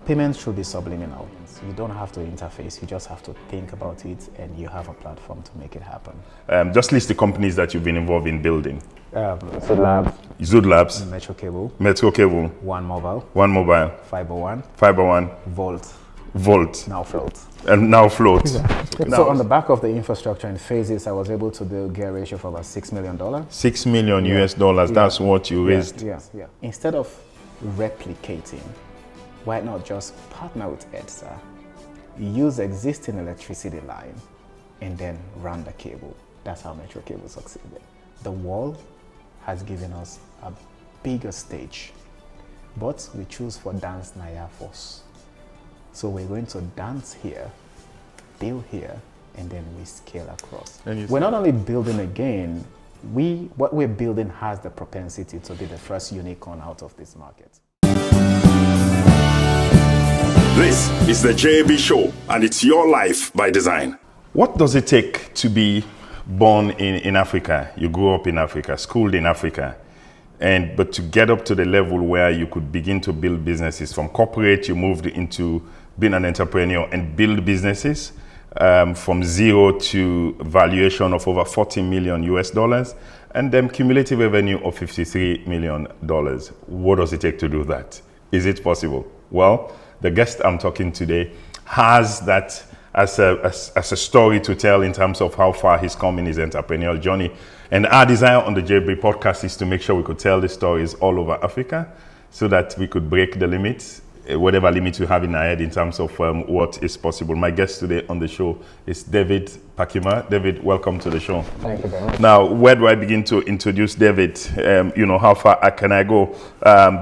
Payments should be subliminal. You don't have to interface, you just have to think about it and you have a platform to make it happen. Just list the companies that you've been involved in building. Zoodlabs, Metro Cable, One Mobile, Fiber One, Vult, now Flot. And now Flot. So on the back of the infrastructure and phases, I was able to do a gear ratio for about $6 million. $6 million US dollars, that's what you raised. Yes. Instead of replicating, why not just partner with EDSA, use existing electricity line, and then run the cable? That's how Metro Cable succeeded. The wall has given us a bigger stage, but we choose for dance Naya force. So we're going to dance here, build here, and then we scale across. We're not only building again, what we're building has the propensity to be the first unicorn out of this market. This is the JB Show, and it's your life by design. What does it take to be born in Africa? You grew up in Africa, schooled in Africa, but to get up to the level where you could begin to build businesses. From corporate, you moved into being an entrepreneur and build businesses from zero to valuation of over 40 million US dollars and then cumulative revenue of $53 million. What does it take to do that? Is it possible? Well, the guest I'm talking today has that as a story to tell in terms of how far he's come in his entrepreneurial journey. And our desire on the JB podcast is to make sure we could tell the stories all over Africa so that we could break the limits, whatever limits we have in our head in terms of what is possible. My guest today on the show is David Kpakima. David, welcome to the show. Thank you very much. Now, where do I begin to introduce David? How far can I go?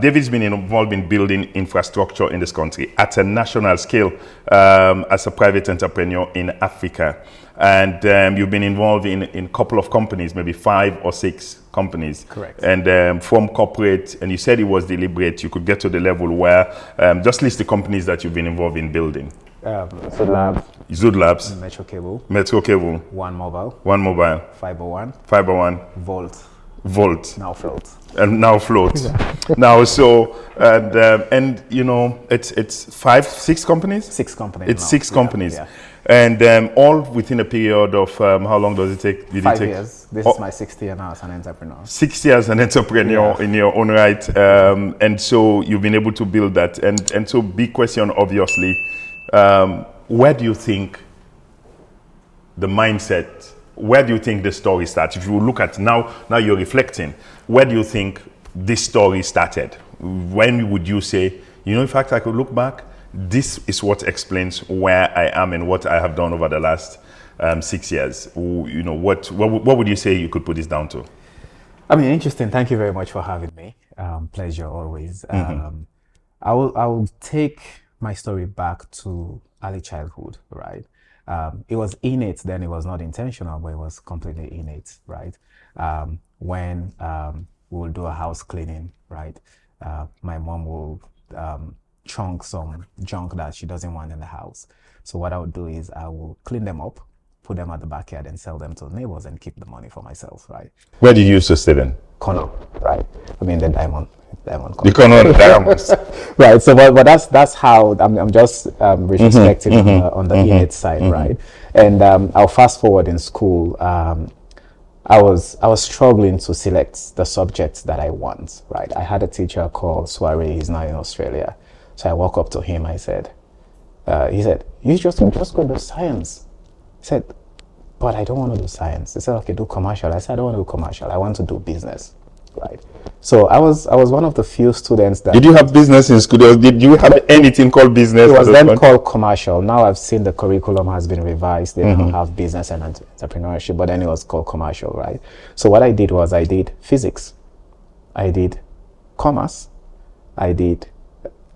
David's been involved in building infrastructure in this country at a national scale as a private entrepreneur in Africa. And you've been involved in a couple of companies, maybe 5 or 6 companies. Correct. And from corporate, and you said it was deliberate, you could get to the level where, just list the companies that you've been involved in building. Zoodlabs, Metro Cable, One Mobile, Fiber One, Vult, now Flot. And now Flot. Now, so, it's 5, 6 companies? 6 companies. It's now. 6 companies. Yeah. And all within a period of, how long does it take? 5 years. This is my 6th year now as an entrepreneur. 6 years as an entrepreneur in your own right. And so you've been able to build that. And so big question, obviously, where do you think the mindset, where do you think the story starts? If you look at now you're reflecting, where do you think this story started? When would you say, in fact, I could look back, this is what explains where I am and what I have done over the last 6 years. What would you say you could put this down to? I mean, interesting. Thank you very much for having me. Pleasure always. I will take my story back to early childhood, right? It was innate then, it was not intentional, but it was completely innate, right? When we will do a house cleaning, right? My mom will chunk some junk that she doesn't want in the house. So what I would do is I will clean them up, put them at the backyard and sell them to neighbors and keep the money for myself, right? Where did you used to stay then? Corner, right? I mean the diamond corner. The corner of the diamonds. Right, so but that's how I'm just retrospective on the innate side, right? And I'll fast forward in school. I was struggling to select the subjects that I want, right? I had a teacher called Soiree, he's now in Australia. So I walk up to him, he said, you just go do science. He said, but I don't want to do science. He said, okay, do commercial. I said, I don't want to do commercial. I want to do business, right? So I was one of the few students that... Did you have business in school? Did you have anything called business? It was then called commercial. Now I've seen the curriculum has been revised. They now have business and entrepreneurship, but then it was called commercial, right? So what I did was I did physics. I did commerce. I did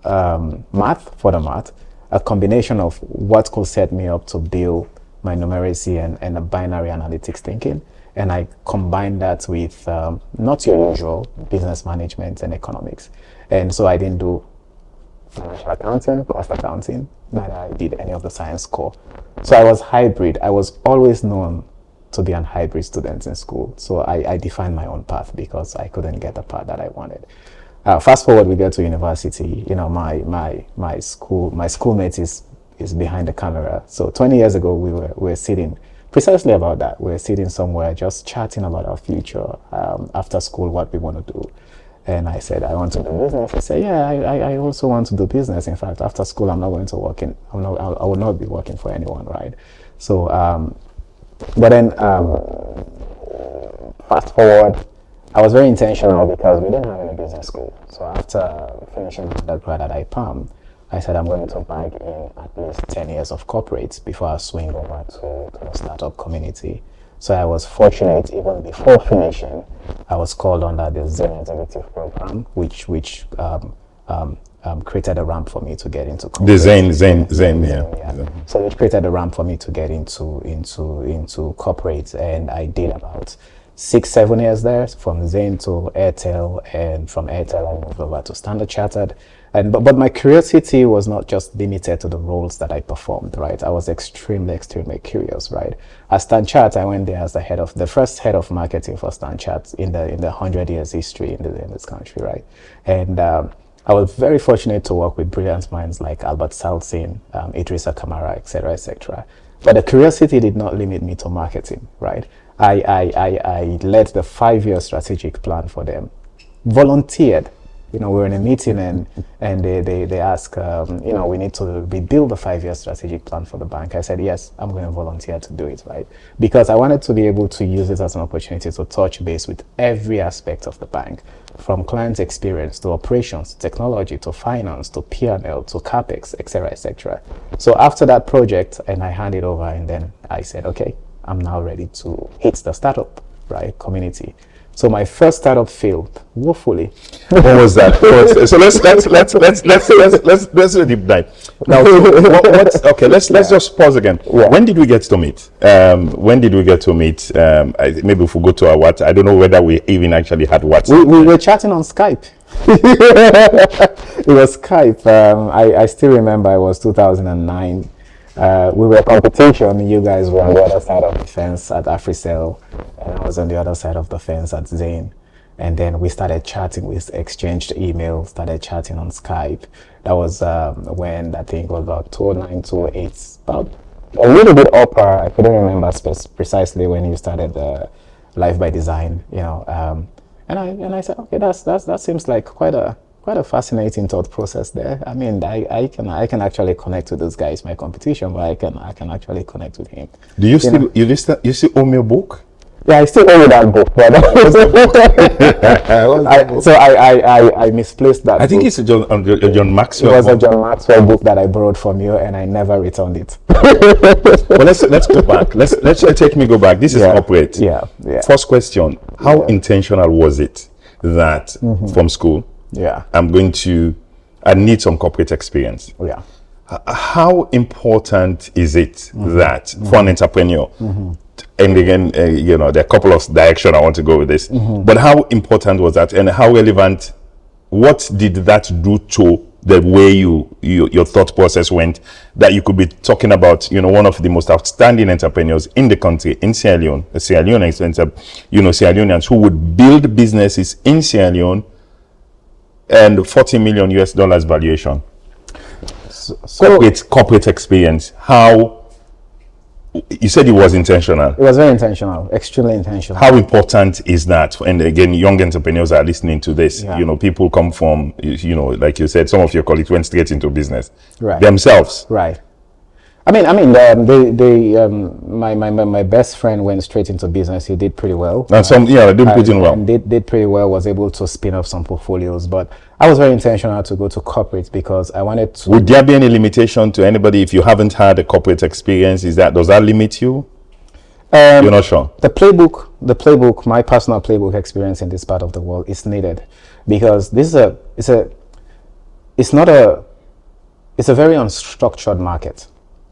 math for the math, a combination of what could set me up to build my numeracy and a binary analytics thinking. And I combined that with not your usual business management and economics. And so I didn't do financial accounting, cost accounting, neither I did any of the science core. So I was hybrid. I was always known to be an hybrid student in school. So I defined my own path because I couldn't get the path that I wanted. Fast forward, we get to university. You know, my schoolmate is behind the camera. So 20 years ago, we were sitting precisely about that. We were sitting somewhere just chatting about our future after school, what we want to do. And I said, I want to do business. I said, yeah, I also want to do business. In fact, after school, I'm not going to work in. I will not be working for anyone, right? So, but then fast forward, I was very intentional because we didn't have any business school. So after finishing my undergrad at IPAM, I said I'm going to bank in at least 10 years of corporate before I swing over to the startup community. So I was fortunate, even before finishing, I was called under the Zen Executive Program, which created a ramp for me to get into corporate. The Zen, yeah. So which created a ramp for me to get into corporate, and I did about 6-7 years there, from Zen to Airtel, and from Airtel I moved over to Standard Chartered. But my curiosity was not just limited to the roles that I performed, right? I was extremely curious, right? At Stanchart, I went there as the first head of marketing for Stanchart in the 100 years history in this country, right? And I was very fortunate to work with brilliant minds like Albert Salsin, Idrissa Kamara, etc., etc. But the curiosity did not limit me to marketing, right? I led the 5-year strategic plan for them, volunteered. You know, we were in a meeting and they asked, you know, we need to rebuild the 5-year strategic plan for the bank. I said, yes, I'm going to volunteer to do it, right? Because I wanted to be able to use it as an opportunity to touch base with every aspect of the bank, from client experience to operations, technology, to finance, to P&L, to CapEx, etc., etc. So after that project, and I handed over, and then I said, okay, I'm now ready to hit the startup, right, community. So my first startup failed woefully. What was that? So let's do a deep dive. Now, okay, let's just pause again. Yeah. When did we get to meet? Maybe if we go to our WhatsApp, I don't know whether we even actually had WhatsApp. We were chatting on Skype. It was Skype. I still remember it was 2009. We were a competition. You guys were on the other side of the fence at AfriCell, and I was on the other side of the fence at Zain. And then we started chatting. We exchanged emails, started chatting on Skype. That was when I think it was about 2009, 2008, about a little bit upper. I couldn't remember precisely when you started the Life by Design, you know. And I said, okay, that seems like quite a fascinating thought process there. I mean, I can actually connect with those guys, my competition, but I can actually connect with him. Do you still you still own your book? Yeah, I still own that book, but I misplaced that. I think book. it's a John Maxwell. It was book. a John Maxwell book that I borrowed from you, and I never returned it. Well, let's go back. Let's take me go back. This is corporate. Yeah. First question: how intentional was it that from school? Yeah, I need some corporate experience. Yeah. How important is it that for an entrepreneur? And again, you know, there are a couple of directions I want to go with this. But how important was that, and how relevant? What did that do to the way your thought process went? That you could be talking about, you know, one of the most outstanding entrepreneurs in the country, in Sierra Leone, Sierra Leoneans who would build businesses in Sierra Leone, and $40 million valuation. So corporate experience. How you said it was intentional. It was very intentional, extremely intentional. How important is that? And again, young entrepreneurs are listening to this. Yeah. You know, people come from, you know, like you said, some of your colleagues went straight into business themselves. Right. I mean, my best friend went straight into business. He did pretty well. And did pretty well. And did pretty well. Was able to spin up some portfolios. But I was very intentional to go to corporate because I wanted to. Would there be any limitation to anybody if you haven't had a corporate experience? Does that limit you? You're not sure. The playbook, my personal playbook experience in this part of the world is needed because this is it's a very unstructured market.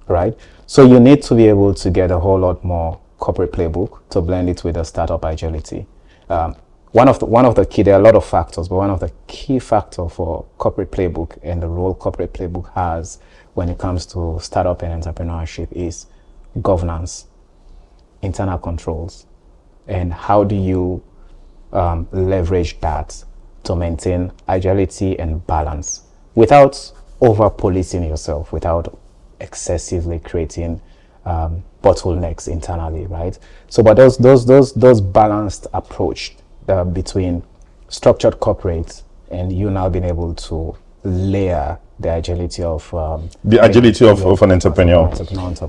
Right, so you need to be able to get a whole lot more corporate playbook to blend it with the startup agility. One of the key, there are a lot of factors, but one of the key factors for corporate playbook and the role corporate playbook has when it comes to startup and entrepreneurship is governance, internal controls, and how do you leverage that to maintain agility and balance without over policing yourself, without excessively creating bottlenecks internally, right? So, but those balanced approach between structured corporate and you now being able to layer the agility of an entrepreneur.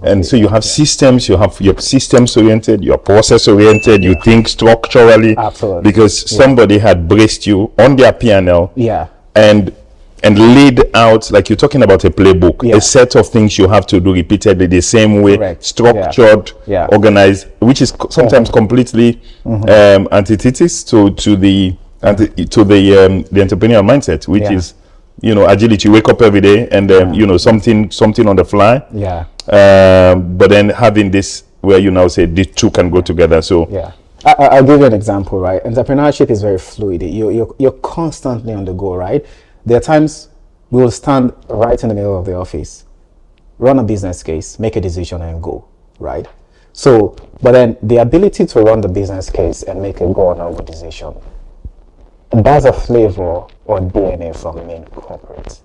And so you have systems, you're systems oriented, you're process oriented, you think structurally. Absolutely. Because somebody had braced you on their P&L. And laid out, like you're talking about a playbook, a set of things you have to do repeatedly the same way. Correct. Structured, organized, which is sometimes completely antithesis to the entrepreneurial mindset, which is, agility. You wake up every day and something on the fly. But then having this where you now say the two can go together. So I'll give you an example, right? Entrepreneurship is very fluid. You're constantly on the go, right? There are times we will stand right in the middle of the office, run a business case, make a decision and go, right? So, but then the ability to run the business case and make a go or no go decision, that's a flavor or DNA from main corporate.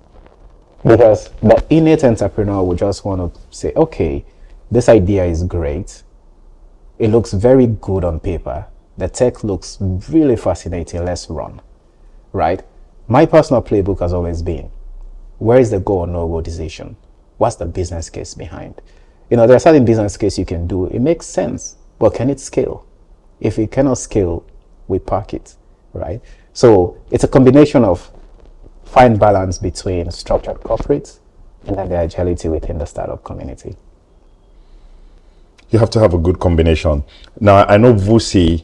Because the innate entrepreneur will just want to say, okay, this idea is great. It looks very good on paper. The tech looks really fascinating. Let's run, right? My personal playbook has always been, where is the go or no go decision? What's the business case behind? There are certain business case you can do. It makes sense, but can it scale? If it cannot scale, we park it, right? So it's a combination of fine balance between structured corporates and then the agility within the startup community. You have to have a good combination. Now, I know Vusi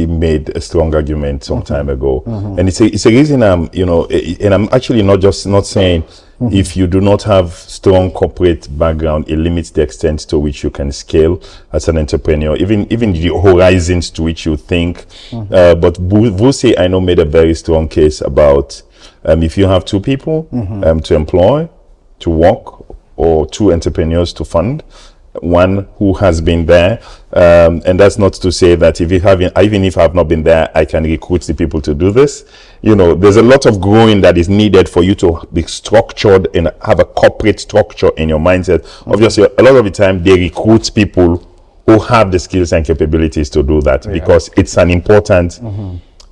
made a strong argument some time ago, and it's a reason and I'm actually not saying if you do not have strong corporate background, it limits the extent to which you can scale as an entrepreneur, even the horizons to which you think. But Vusi, I know, made a very strong case about if you have two people to employ, to work, or two entrepreneurs to fund, one who has been there, and that's not to say that even if I've not been there, I can recruit the people to do this. There's a lot of growing that is needed for you to be structured and have a corporate structure in your mindset. Obviously, a lot of the time they recruit people who have the skills and capabilities to do that because it's an important.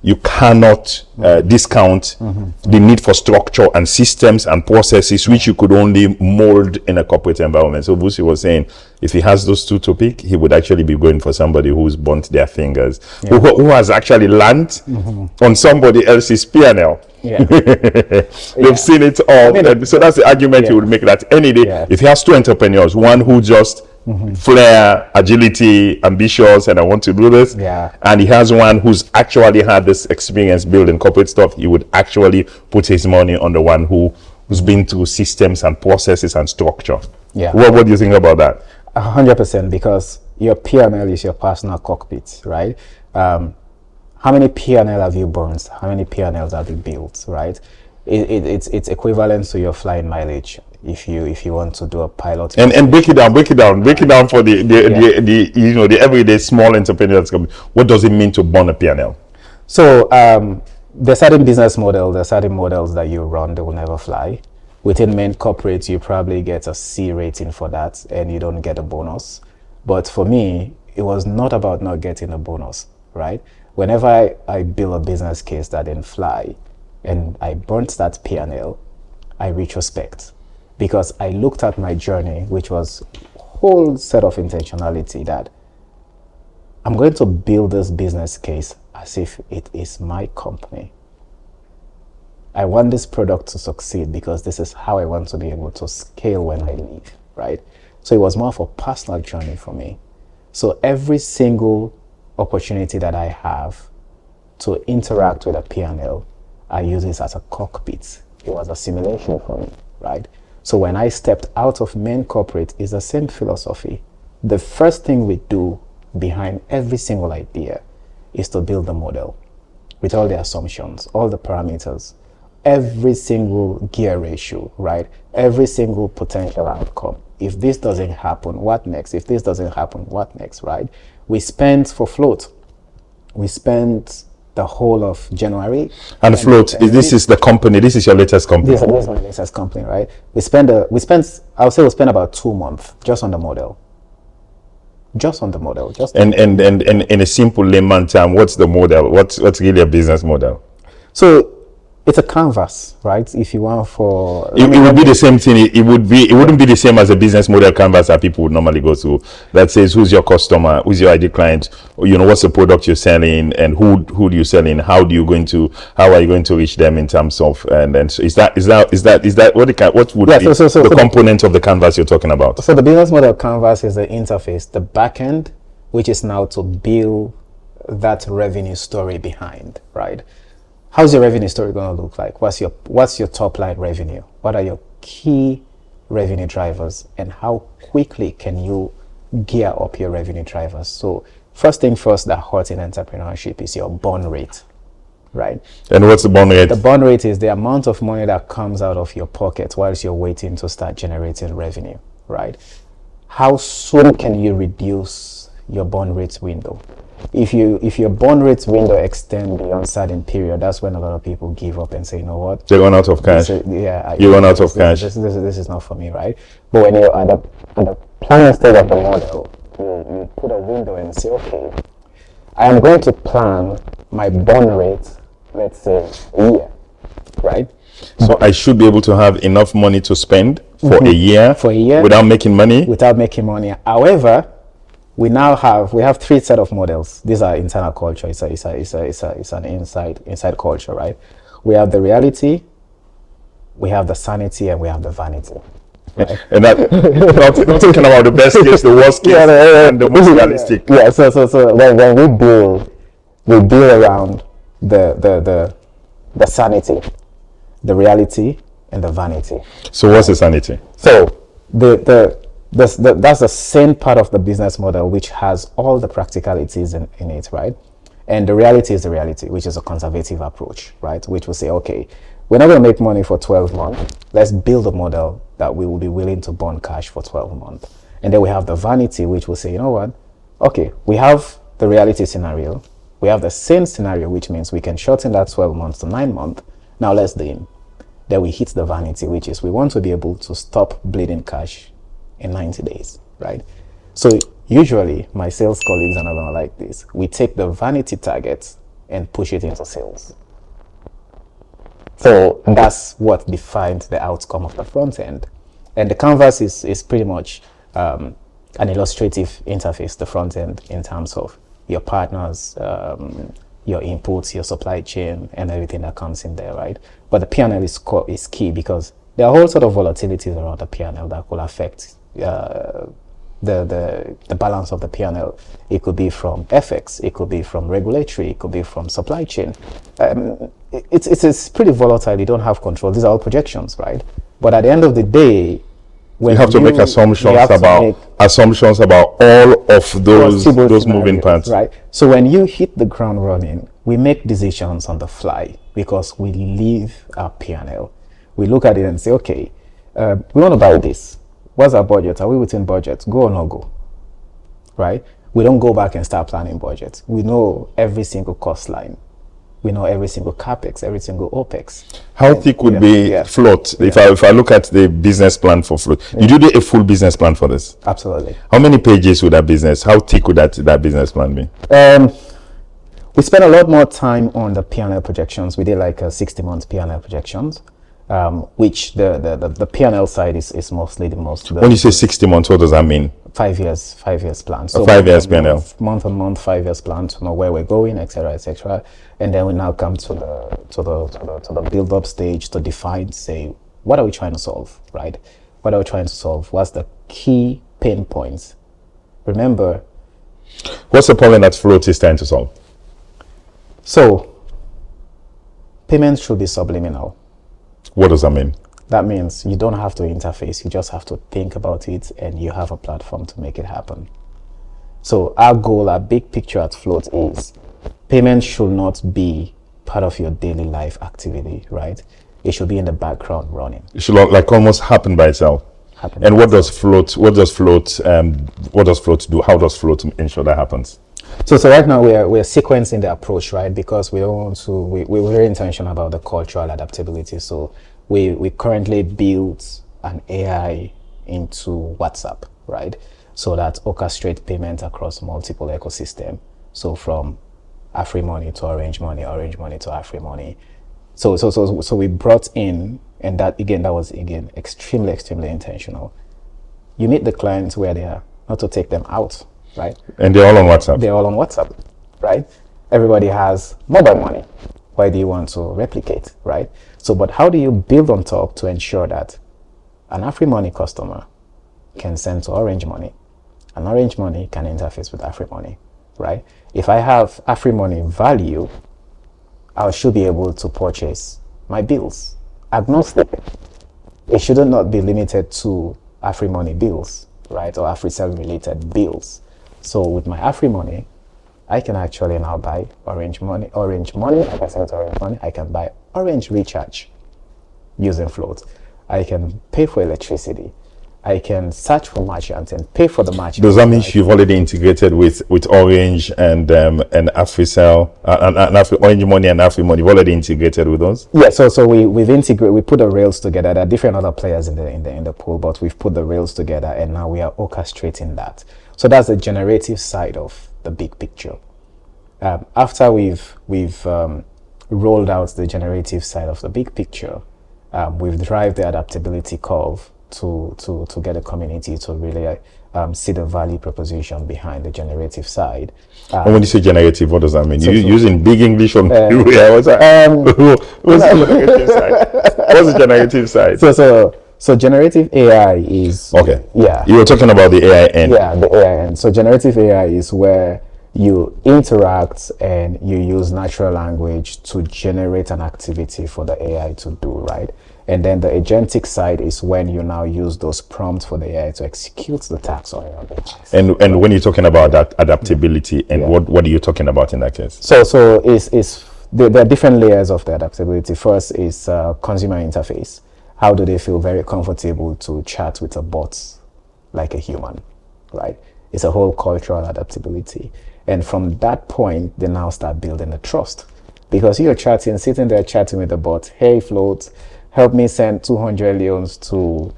You cannot discount the need for structure and systems and processes which you could only mold in a corporate environment. So Vusi was saying if he has those two to pick, he would actually be going for somebody who's burnt their fingers, who has actually learned on somebody else's P&L. They've seen it all. So that's the argument he would make, that any day, if he has two entrepreneurs, one who just flair, agility, ambitious, and I want to do this, and he has one who's actually had this experience building corporate stuff, he would actually put his money on the one who's been through systems and processes and structure. What do you think about that? 100%, because your P&L is your personal cockpit, right? How many P&L have you burned? How many P&Ls have you built, right? It's equivalent to your flying mileage. If you want to do a pilot and break it down for the everyday small entrepreneurs, what does it mean to burn a P&L? So there's certain business models, there's certain models that you run, they will never fly. Within main corporates, you probably get a C rating for that and you don't get a bonus. But for me, it was not about not getting a bonus, right? Whenever I build a business case that didn't fly and I burnt that P&L, I retrospect. Because I looked at my journey, which was a whole set of intentionality that I'm going to build this business case as if it is my company. I want this product to succeed because this is how I want to be able to scale when I leave, right? So it was more of a personal journey for me. So every single opportunity that I have to interact with a P&L, I use this as a cockpit. It was a simulation for me, right? So when I stepped out of main corporate, it's the same philosophy. The first thing we do behind every single idea is to build the model with all the assumptions, all the parameters, every single gear ratio, right? Every single potential outcome. If this doesn't happen, what next? If this doesn't happen, what next, right? We spent for Flot, we spent the whole of January. And Flot, this is the company. This is your latest company. This is my latest company, right? I would say we spent about 2 months just on the model. And in a simple layman term, what's the model? What's really a business model? So it's a canvas, right? If you want for it would be the same thing. It wouldn't be the same as a business model canvas that people would normally go to. That says who's your customer, who's your ideal client, what's the product you're selling, and who do you selling? How are you going to reach them in terms of and so is that what would be the component of the canvas you're talking about? So the business model canvas is the interface, the back end, which is now to build that revenue story behind, right? How's your revenue story going to look like? What's your top line revenue? What are your key revenue drivers? And how quickly can you gear up your revenue drivers? So first thing first that hurts in entrepreneurship is your burn rate, right? And what's the burn rate? The burn rate is the amount of money that comes out of your pocket whilst you're waiting to start generating revenue, right? How soon can you reduce your burn rate window? If your burn rate window extends beyond certain period, that's when a lot of people give up and say, you know what? They run out of cash. You run out of cash. This is not for me, right? But when you're at the planning stage of the model, you put a window and say, okay, I am going to plan my burn rate, let's say a year, right? So I should be able to have enough money to spend for a year without making money. However, we have 3 set of models. These are internal culture. It's an inside culture, right? We have the reality, we have the sanity, and we have the vanity. Right? And that not talking about the best case, the worst case, and the most realistic. Yeah. So when we build around the sanity, the reality, and the vanity. So what's the sanity? So that's the same part of the business model which has all the practicalities in it, right? And the reality is the reality, which is a conservative approach, right? Which will say, okay, we're not going to make money for 12 months. Let's build a model that we will be willing to burn cash for 12 months. And then we have the vanity, which will say, you know what? Okay, we have the reality scenario. We have the same scenario, which means we can shorten that 12 months to 9 months. Now let's do it. Then we hit the vanity, which is we want to be able to stop bleeding cash in 90 days, right? So usually my sales colleagues are not going to like this. We take the vanity targets and push it into sales. So that's what defines the outcome of the front end. And the canvas is pretty much an illustrative interface, the front end, in terms of your partners, your inputs, your supply chain, and everything that comes in there, right? But the P&L is key because there are all sort of volatilities around the P&L that could affect the balance of the P&L. It could be from FX, it could be from regulatory, it could be from supply chain. It's pretty volatile. You don't have control. These are all projections, right? But at the end of the day, when you have to make assumptions about all of those moving parts, right? So when you hit the ground running, we make decisions on the fly because we leave our P&L. We look at it and say, okay, we want to buy this. What's our budget? Are we within budget? Go or no go? Right? We don't go back and start planning budget. We know every single cost line. We know every single capex, every single opex. How thick would be Flot? If I look at the business plan for Flot, you do a full business plan for this? Absolutely. How many pages would how thick would that business plan be? We spent a lot more time on the P&L projections. We did like a 60-month P&L projections. Which the P&L side is mostly the most. When you say 60 months, what does that mean? 5 years plan. So 5 years P&L. Month on month, 5 years plan to know where we're going, etc., etc. And then we now come to the build-up stage to define, say, what are we trying to solve, right? What are we trying to solve? What's the key pain points? Remember, what's the problem that Flot is trying to solve? So, payments should be subliminal. What does that mean? That means you don't have to interface, you just have to think about it and you have a platform to make it happen. So our goal, our big picture at Flot is payment should not be part of your daily life activity, right? It should be in the background running. It should like almost happen by itself. And what does Flot do? How does Flot ensure that happens? So right now we're sequencing the approach, right? Because we don't want to. We're very intentional about the cultural adaptability. So we currently built an AI into WhatsApp, right? So that orchestrate payment across multiple ecosystem. So from AfriMoney to Orange Money to AfriMoney. So we brought in, and that was extremely intentional. You meet the clients where they are, not to take them out, right? And they're all on WhatsApp. They're all on WhatsApp, right? Everybody has mobile money. Why do you want to replicate, right? So, but how do you build on top to ensure that an AfriMoney customer can send to Orange Money, and Orange Money can interface with AfriMoney, right? If I have AfriMoney value, I should be able to purchase my bills. Agnostic. It should not be limited to AfriMoney bills, right? Or AfriCell related bills. So with my AfriMoney, I can actually now buy Orange Money, I can send to Orange Money, I can buy Orange Recharge using Flot. I can pay for electricity. I can search for merchants and pay for the merchant. Does that mean you've already integrated with Orange and AfriCell, Orange Money and AfriMoney? You've already integrated with those? Yeah. So we've integrated. We put the rails together. There are different other players in the pool, but we've put the rails together, and now we are orchestrating that. So that's the generative side of the big picture. After we've rolled out the generative side of the big picture, we've derived the adaptability curve to get a community to really see the value proposition behind the generative side. And when you say generative, what does that mean? You using big English on what's the generative side? What's the generative side? So generative AI is okay. Yeah. You were talking about the AI end. Yeah, the AI end. So generative AI is where you interact and you use natural language to generate an activity for the AI to do, right? And then the agentic side is when you now use those prompts for the AI to execute the task on your behalf. And when you're talking about that adaptability, and what are you talking about in that case? So there are different layers of the adaptability. First is consumer interface. How do they feel very comfortable to chat with a bot like a human, right? It's a whole cultural adaptability. And from that point, they now start building the trust. Because you're sitting there chatting with the bot, hey, Float, help me send 200 leons to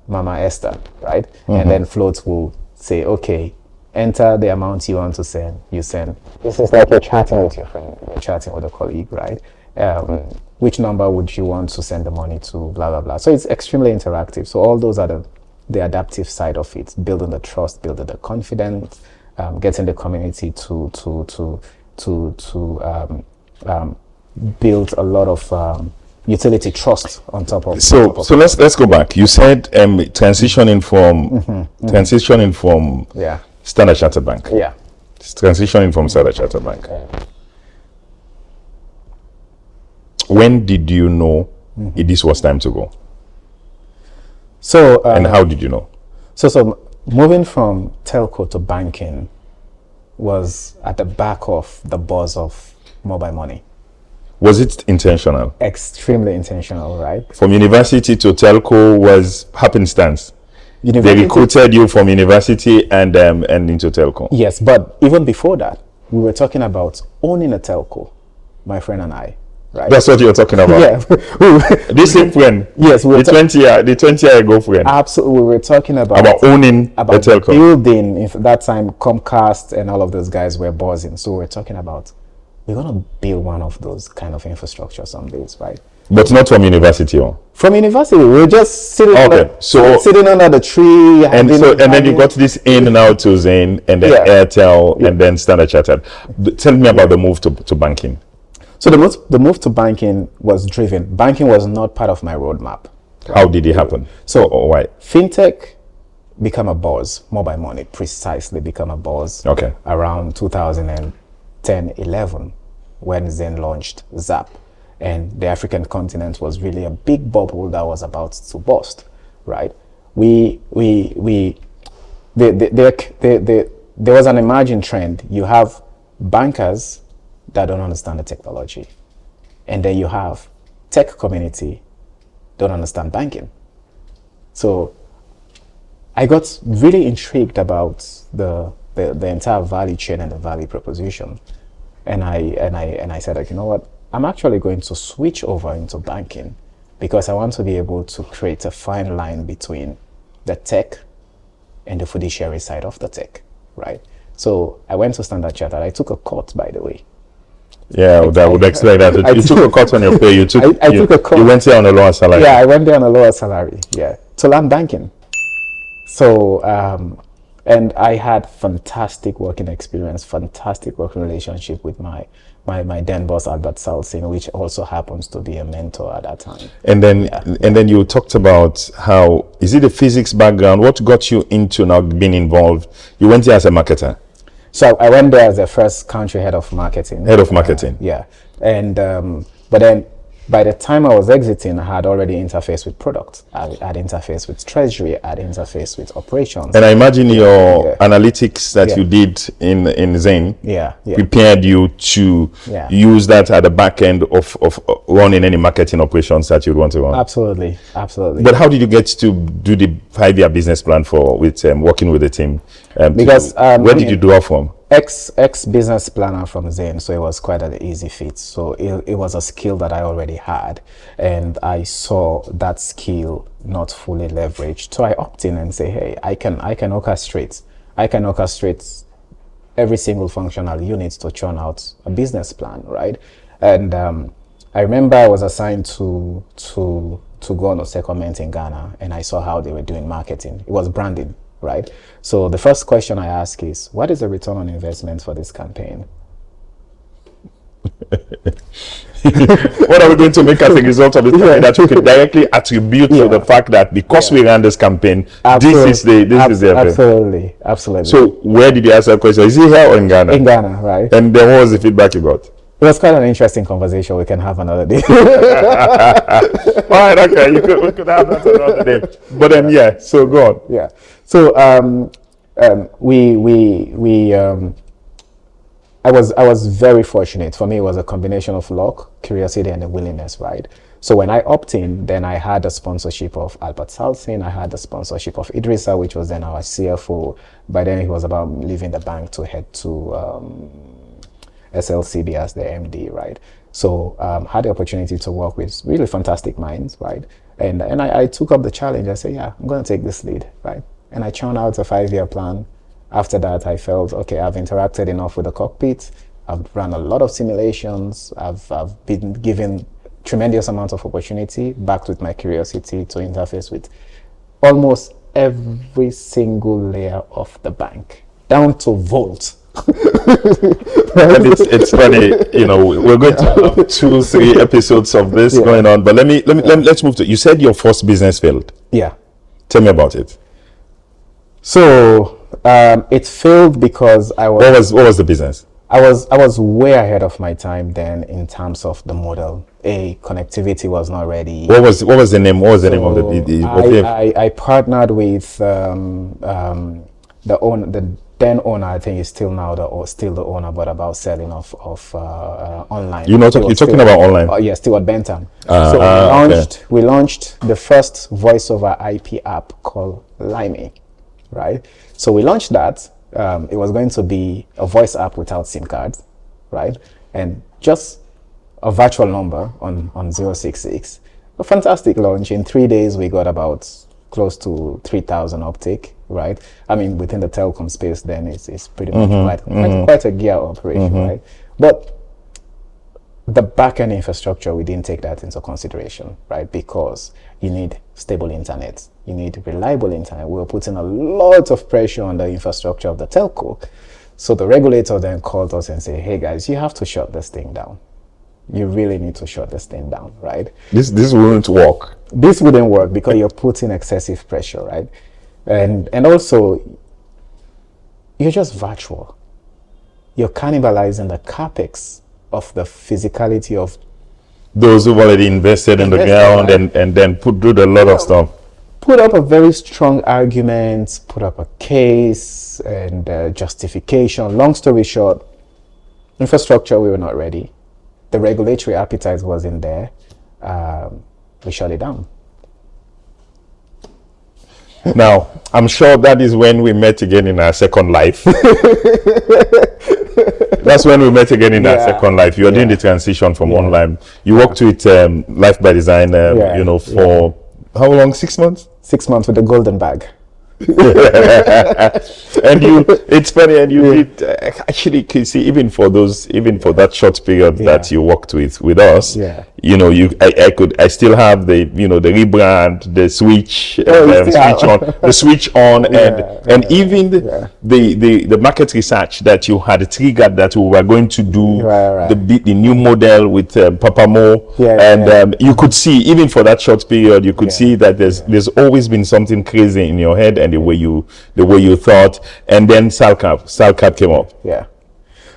Mama Esther, right? Mm-hmm. And then Float will say, okay, enter the amount you want to send, you send. This is like you're chatting with your friend, you're chatting with a colleague, right? Which number would you want to send the money to, blah, blah, blah. So it's extremely interactive. So all those are the adaptive side of it, building the trust, building the confidence, getting the community to build a lot of utility trust on top of. So let's go back. You said transitioning from Standard Chartered Bank. Yeah. Transitioning from Standard Chartered Bank. Yeah. When did you know this was time to go? So and how did you know? So moving from telco to banking was at the back of the buzz of mobile money. Was it intentional? Extremely intentional, right? From university to telco was happenstance. They recruited you from university and into telco. Yes, but even before that, we were talking about owning a telco, my friend and I. Right. That's what you're talking about. Yeah. This same friend. Yes, the 20 year ago friend. Absolutely, we were talking about owning a telco. Building. If that time Comcast and all of those guys were buzzing, so we're talking about we're gonna build one of those kind of infrastructure some days, right? But not from university, or from university. We were just sitting. Sitting under the tree. And then you got this in now to Zain and then Airtel and then Standard Chartered. Tell me about the move to banking. So the move to banking was driven. Banking was not part of my roadmap. Right? How did it happen? So why? Fintech became a buzz. Mobile money precisely became a buzz. Okay. Around 2010-11, when Zain launched Zap, and the African continent was really a big bubble that was about to burst. Right? There was an emerging trend. You have bankers that don't understand the technology, and then you have tech community don't understand banking. So I got really intrigued about the the entire value chain and the value proposition. And I said, like, you know what, I'm actually going to switch over into banking because I want to be able to create a fine line between the tech and the fiduciary side of the tech, right? So I went to Standard Chartered. I took a cut, by the way. Yeah, that would explain that. You took a cut on your pay. You took a cut. You went there on a lower salary. Yeah, I went there on a lower salary, to learn banking. So, and I had fantastic working experience, fantastic working relationship with my then boss, Albert Salsin, which also happens to be a mentor at that time. And then you talked about how, is it the physics background? What got you into now being involved? You went there as a marketer. So I went there as the first country head of marketing. Head of marketing. And but then by the time I was exiting, I had already interfaced with product. I had interfaced with treasury. I had interfaced with operations. And I imagine your analytics that you did in Zen prepared you to use that at the back end of running any marketing operations that you'd want to run. Absolutely. But how did you get to do the 5-year business plan with working with the team? Because where did you draw from? Ex business planner from Zen, so it was quite an easy fit. So it was a skill that I already had, and I saw that skill not fully leveraged. So I opted in and say, hey, I can orchestrate every single functional unit to churn out a business plan, right? And I remember I was assigned to go on a secondment in Ghana, and I saw how they were doing marketing. It was branding. Right. So the first question I ask is, what is the return on investment for this campaign? What are we going to make as a result of this campaign that you can directly attribute to the fact that because we ran this campaign, this is the absolutely. So where did you ask that question? Is it here or in Ghana? In Ghana, right. And then what was the feedback you got? It was quite an interesting conversation. We can have another day. All right, okay. We could have that another day. But then, so go on. Yeah. So I was very fortunate. For me, it was a combination of luck, curiosity, and a willingness, right? So when I opted in, then I had the sponsorship of Albert Salsin. I had the sponsorship of Idrissa, which was then our CFO. By then, he was about leaving the bank to head to SLCB as the MD, right? So had the opportunity to work with really fantastic minds, right? And I took up the challenge. I said, I'm going to take this lead, right? And I churned out a 5-year plan. After that, I felt, okay, I've interacted enough with the cockpit. I've run a lot of simulations. I've been given tremendous amount of opportunity, backed with my curiosity to interface with almost every single layer of the bank, down to Vult. And it's funny, we're going to have 2-3 episodes of this going on, but let's move to, you said your first business failed. Yeah. Tell me about it. So it failed because what was the business? I was way ahead of my time then in terms of the model. Connectivity was not ready. What was the name? What was the name of the I partnered with the then owner. I think is still the owner, but about selling of online. You're talking about online? Yes, still at Bentham. So we launched the first voice over IP app called Limey, right? So we launched that. It was going to be a voice app without SIM cards, right? And just a virtual number on 066. A fantastic launch. In 3 days, we got about close to 3,000 uptake, right? I mean, within the telecom space, then it's pretty much quite a gear operation, right? But the back-end infrastructure, we didn't take that into consideration, right? Because you need stable internet, you need reliable internet. We were putting a lot of pressure on the infrastructure of the telco. So the regulator then called us and said, hey guys, you have to shut this thing down. You really need to shut this thing down, right? This wouldn't work. This wouldn't work because you're putting excessive pressure, right? And also, you're just virtual. You're cannibalizing the capex of the physicality of those who've already invested in the ground, right? and then do a lot of stuff. Put up a very strong argument, put up a case and justification. Long story short, infrastructure, we were not ready. The regulatory appetite wasn't there. We shut it down. Now, I'm sure that is when we met again in our second life. That's when we met again in our second life. You're doing the transition from online. You worked with Life by Design, for how long? 6 months? 6 months with the golden bag. And it's funny, and you did actually, you see, even for that short period that you worked with us, I still have the the rebrand, the switch, switch on, and even the market research that you had triggered that we were going to do the new model with Papa Mo, you could see, even for that short period, you could see that there's always been something crazy in your head and the way you thought. And then Salcab came up.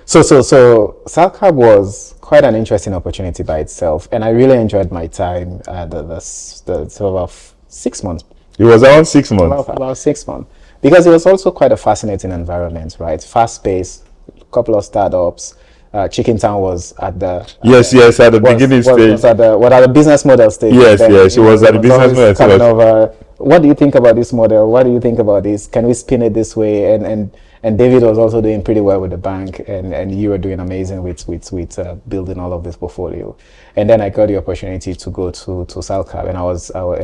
So Salcab was quite an interesting opportunity by itself, and I really enjoyed my time the sort of 6 months. It was around 6 months. About 6 months, because it was also quite a fascinating environment, right? Fast paced, couple of startups. Chicken Town was at the at the beginning stage. Was at the business model stage. It was at the business model stage. What do you think about this model? What do you think about this? Can we spin it this way? And David was also doing pretty well with the bank, and you were doing amazing with building all of this portfolio. And then I got the opportunity to go to Salcab, and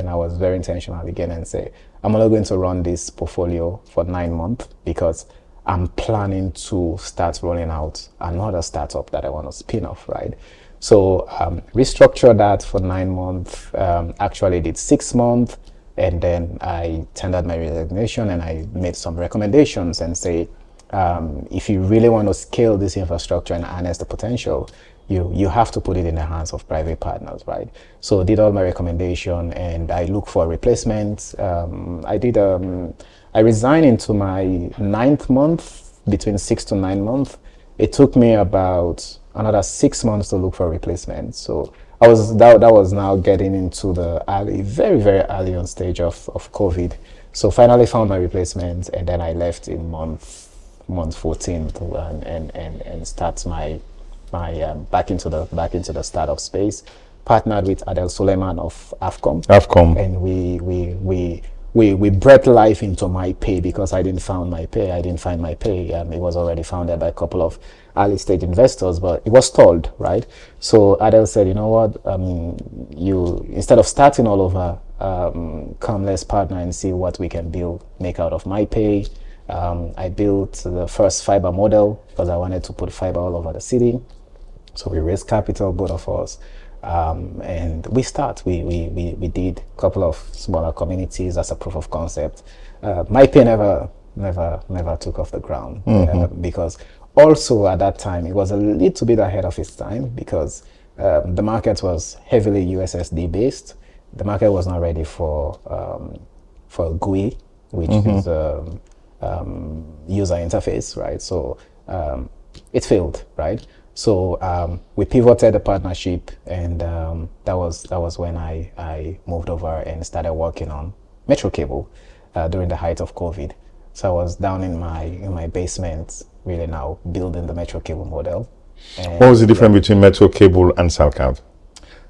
I was very intentional again and say, I'm only going to run this portfolio for 9 months because I'm planning to start rolling out another startup that I want to spin off, right? So restructure that for 9 months, actually did 6 months, and then I tendered my resignation and I made some recommendations and say, if you really want to scale this infrastructure and harness the potential, you have to put it in the hands of private partners, right? So did all my recommendation, and I look for a replacement. I resigned into my 9th month, between 6 to 9 months. It took me about another 6 months to look for a replacement. So that was now getting into the very, very early on stage of COVID. So finally found my replacement, and then I left in month 14 and start my back into the startup space. Partnered with Adel Suleiman of Afcom, and we brought life into my pay because I didn't find my pay. It was already founded by a couple of early stage investors, but it was stalled, right? So Adel said, you know what, you, instead of starting all over, come, let's partner and see what we can make out of my pay. I built the first fiber model because I wanted to put fiber all over the city. So we raised capital, both of us. And we did a couple of smaller communities as a proof of concept. My pay never took off the ground, because also at that time it was a little bit ahead of its time, because the market was heavily USSD based. The market was not ready for GUI, which is user interface, right? So it failed, right? So we pivoted the partnership, and that was when I moved over and started working on Metro Cable during the height of COVID. So I was down in my basement, really now building the Metro Cable model. And what was the difference between Metro Cable and Salcab?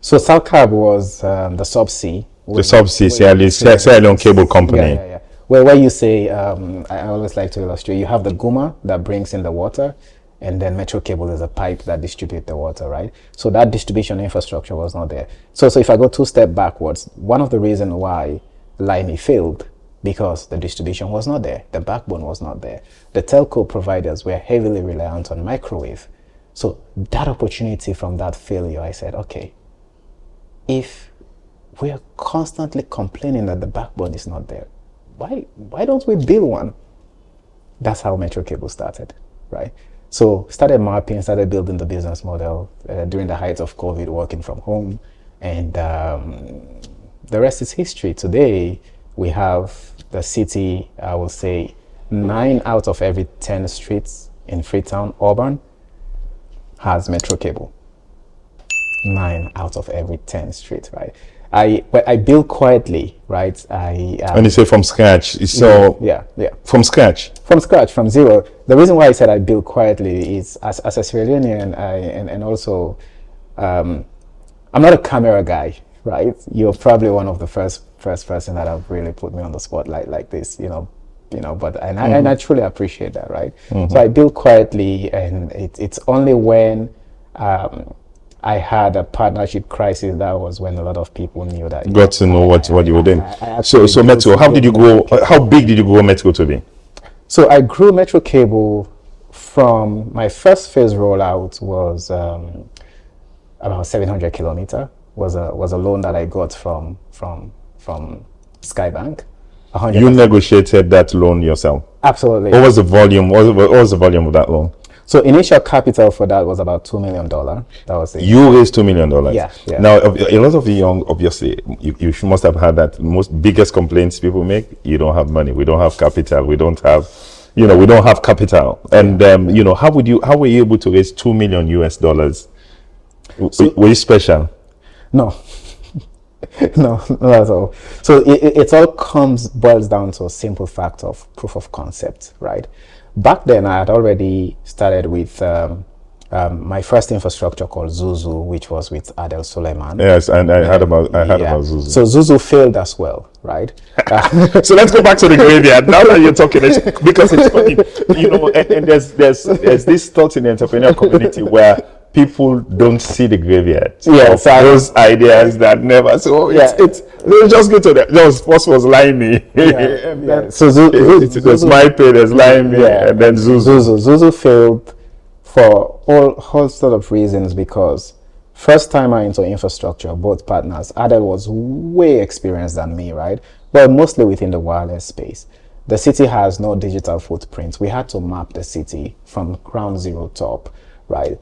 So Salcab was the subsea. The subsea, Sierra Leone cable company. Yeah. Where you say, I always like to illustrate, you have the Guma that brings in the water, and then Metro Cable is a pipe that distributes the water, right? So that distribution infrastructure was not there. So if I go 2 steps backwards, one of the reasons why Limey failed, because the distribution was not there, the backbone was not there. The telco providers were heavily reliant on microwave. So that opportunity from that failure, I said, okay, if we are constantly complaining that the backbone is not there, why don't we build one? That's how Metro Cable started, right? So started mapping, started building the business model during the height of COVID, working from home, and the rest is history. Today, we have the city, I will say 9 out of every 10 streets in Freetown, urban, has Metro Cable. 9 out of every 10 streets, right? I build quietly, right? When you say from scratch, so yeah. From scratch, from zero. The reason why I said I build quietly is as a Sierra Leonean, and also I'm not a camera guy, right? You're probably one of the first person that have really put me on the spotlight like this, but and I truly appreciate that, right? So I built quietly, and it's only when I had a partnership crisis that was when a lot of people knew that. Got to know what you were doing. So built Metro, how did you grow? How big did you grow Metro to be? So I grew Metro Cable from my first phase rollout was about 700 kilometer. Was a loan that I got from Skybank. You negotiated that loan yourself? Absolutely. What was the volume? What was the volume of that loan? So initial capital for that was about $2 million. That was it. You raised $2 million. Yeah. Now, a lot of the young, obviously, you must have had that. Most biggest complaints people make: you don't have money, we don't have capital, we don't have, we don't have capital. And how were you able to raise $2 million US? Were you special? No. No, not at all. So it all boils down to a simple fact of proof of concept, right? Back then, I had already started with my first infrastructure called Zuzu, which was with Adel Suleiman. Yes, and I heard about Zuzu. So Zuzu failed as well, right? So let's go back to the graveyard. Now that you're talking, because it's funny, and there's this thought in the entrepreneurial community where people don't see the graveyard. Yeah, so those ideas that never. So let's just go to that. First was Limey. So there's my pay, there's Limey, and then Zuzu. Zuzu failed for all whole sort of reasons, because first timer into infrastructure, both partners. Adel was way experienced than me, right? But mostly within the wireless space. The city has no digital footprint. We had to map the city from ground zero top, right?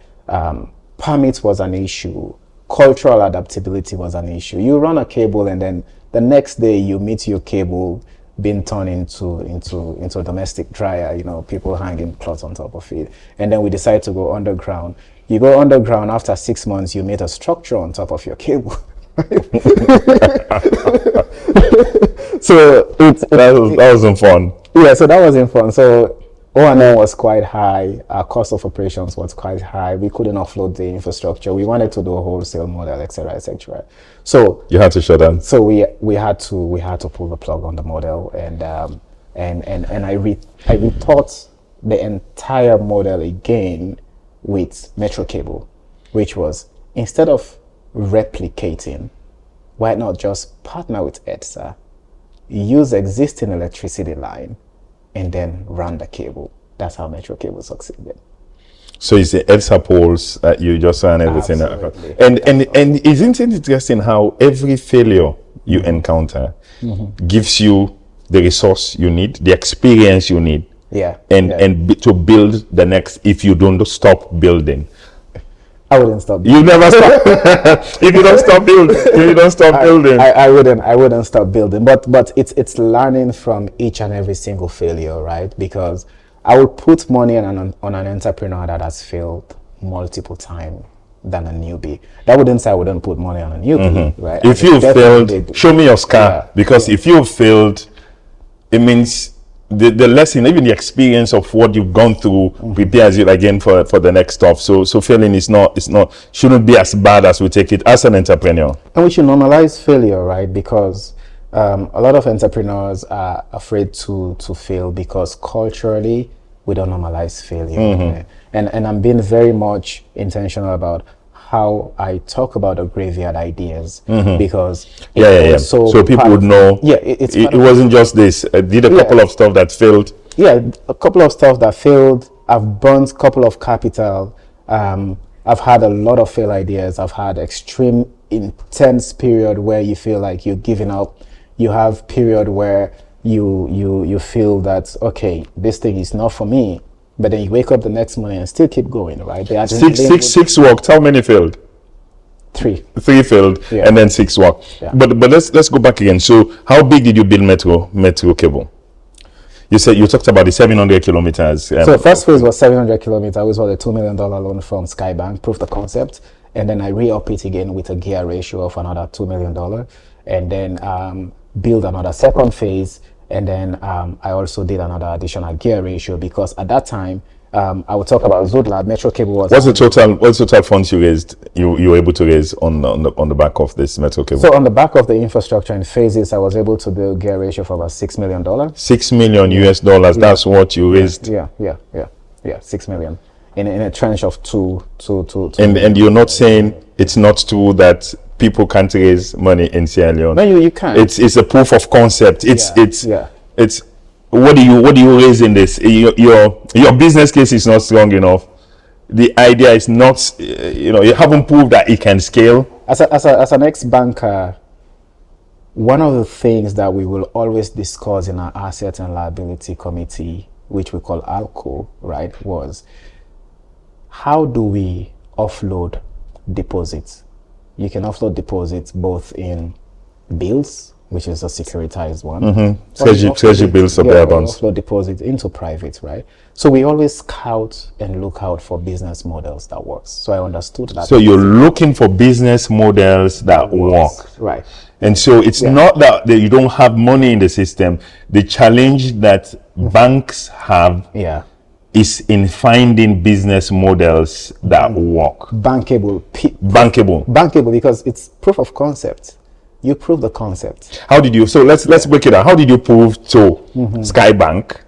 Permits was an issue. Cultural adaptability was an issue. You run a cable, and then the next day you meet your cable being turned into a domestic dryer. People hanging cloths on top of it. And then we decide to go underground. You go underground, after 6 months, you made a structure on top of your cable. So that wasn't fun. Yeah, so that wasn't fun. So O&M was quite high. Our cost of operations was quite high. We couldn't offload the infrastructure. We wanted to do a wholesale model, etc., etc. So you had to shut down. So we had to pull the plug on the model, and I rethought the entire model again with Metro Cable, which was, instead of replicating, why not just partner with EDSA, use existing electricity line, and then run the cable. That's how Metro Cable succeeded. So it's the EDSA poles that you just ran everything. Absolutely. And isn't it interesting how every failure you encounter gives you the resource you need, the experience you need, to build the next, if you don't stop building. I wouldn't stop building. You never stop. If you don't stop building, I wouldn't stop building. But it's learning from each and every single failure, right? Because I would put money on an entrepreneur that has failed multiple times than a newbie. That wouldn't say I wouldn't put money on a newbie, right? If you failed, show me your scar. Because if you failed, it means the lesson, even the experience of what you've gone through, prepares you again for the next stuff. So failing shouldn't be as bad as we take it as an entrepreneur. And we should normalize failure, right? Because a lot of entrepreneurs are afraid to fail because culturally we don't normalize failure. And I'm being very much intentional about how I talk about the graveyard ideas, because so people would know. It wasn't just this. I did a couple of stuff that failed. A couple of stuff that failed. I've burnt a couple of capital. I've had a lot of failed ideas. I've had extreme intense period where you feel like you're giving up. You have period where you feel that, okay, this thing is not for me. But then you wake up the next morning and still keep going, right? Six worked. How many failed? 3 failed, and then 6 worked. But let's go back again. So how big did you build Metro Cable? You said you talked about the 700 kilometers. So first phase was 700 kilometers. It was a $2 million loan from Skybank, proved the concept, and then I re-up it again with a gear ratio of another $2 million, and then build another second phase. And then I also did another additional gear ratio, because at that time I will talk about Zoodlab. Metro Cable was. What's the total funds you raised? You were able to raise on the back of this Metro Cable? So on the back of the infrastructure in phases, I was able to build gear ratio for about $6 million. $6 million US dollars. That's what you raised. Yeah. 6 million in a tranche of two. And you're not saying it's not true that people can't raise money in Sierra Leone? No, you can. It's a proof of concept. It's what do you raise in this? Your business case is not strong enough. The idea is not, you haven't proved that it can scale. As an ex-banker, one of the things that we will always discuss in our asset and liability committee, which we call ALCO, right, was how do we offload deposits? You can offload deposits both in bills, which is a securitized one. Treasury bills or bearer bonds. Offload deposits into private, right? So we always scout and look out for business models that works. So I understood that. So you're looking for business models that work. Right. And so it's not that you don't have money in the system. The challenge that banks have is in finding business models that work. Bankable, because it's proof of concept. You prove the concept. How did you? So let's break it down. How did you prove to Skybank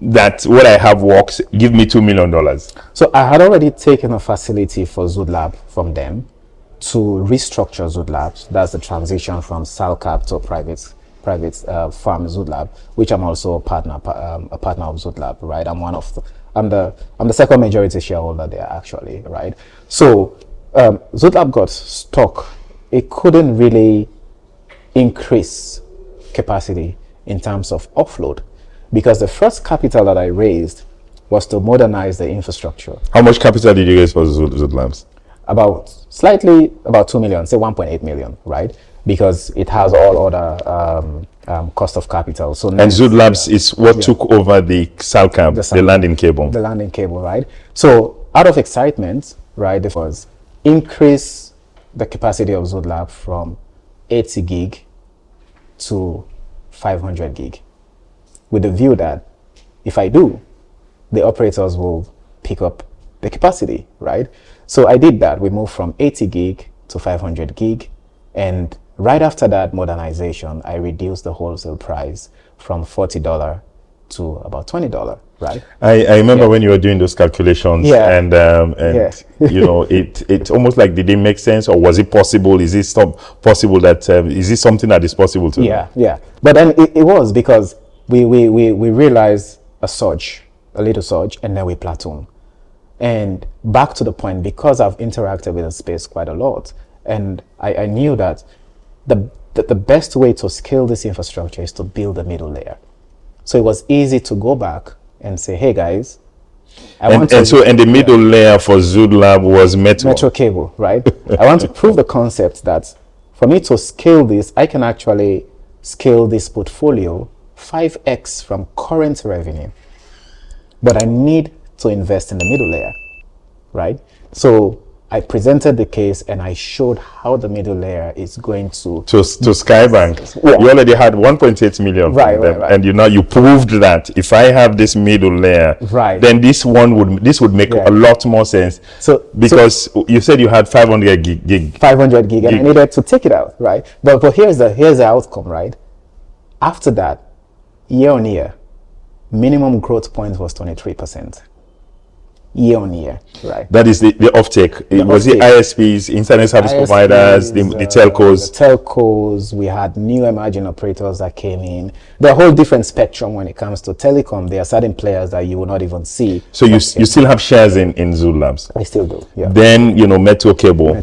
that what I have works? Give me $2 million. So I had already taken a facility for Zoodlab from them to restructure Zoodlabs. That's the transition from Salcap to private farm Zoodlab, which I'm also a partner of Zoodlab, right? I'm the second majority shareholder there, actually, right? So Zoodlab got stuck. It couldn't really increase capacity in terms of offload because the first capital that I raised was to modernize the infrastructure. How much capital did you raise for Zoodlabs? About 2 million, say 1.8 million, right? Because it has all other cost of capital. So and Zoodlabs is what took over the Salcam, the landing cable. The landing cable, right? So out of excitement, right, this was increase the capacity of Zoodlab from 80 gig to 500 gig with the view that if I do, the operators will pick up the capacity, right? So I did that. We moved from 80 gig to 500 gig, and right after that modernization, I reduced the wholesale price from $40 to about $20, right? I remember when you were doing those calculations, and it almost like, did it make sense, or was it possible? Is this possible that is this something that is possible to? Yeah. But then it was because we realized a little surge, and then we platoon. And back to the point, because I've interacted with the space quite a lot, and I knew that the best way to scale this infrastructure is to build a middle layer. So it was easy to go back and say, hey guys, and the middle layer for Zoodlab was Metro Cable, right? I want to prove the concept that for me to scale this, I can actually scale this portfolio 5x from current revenue. But I need to invest in the middle layer, right? So I presented the case and I showed how the middle layer is going to Skybank. You already had 1.8 million from them, and you proved that if I have this middle layer, then this would make a lot more sense. So because you said you had 500 gig, 500 gig, and I needed to take it out, right? But here's the outcome, right? After that, year on year, minimum growth point was 23%. Year on year, right? That is the offtake. Was it ISPs, internet service providers, the telcos? The telcos. We had new emerging operators that came in. There are a whole different spectrum when it comes to telecom. There are certain players that you will not even see. So you still have shares in Zoodlabs? I still do. Yeah. Then Metro Cable.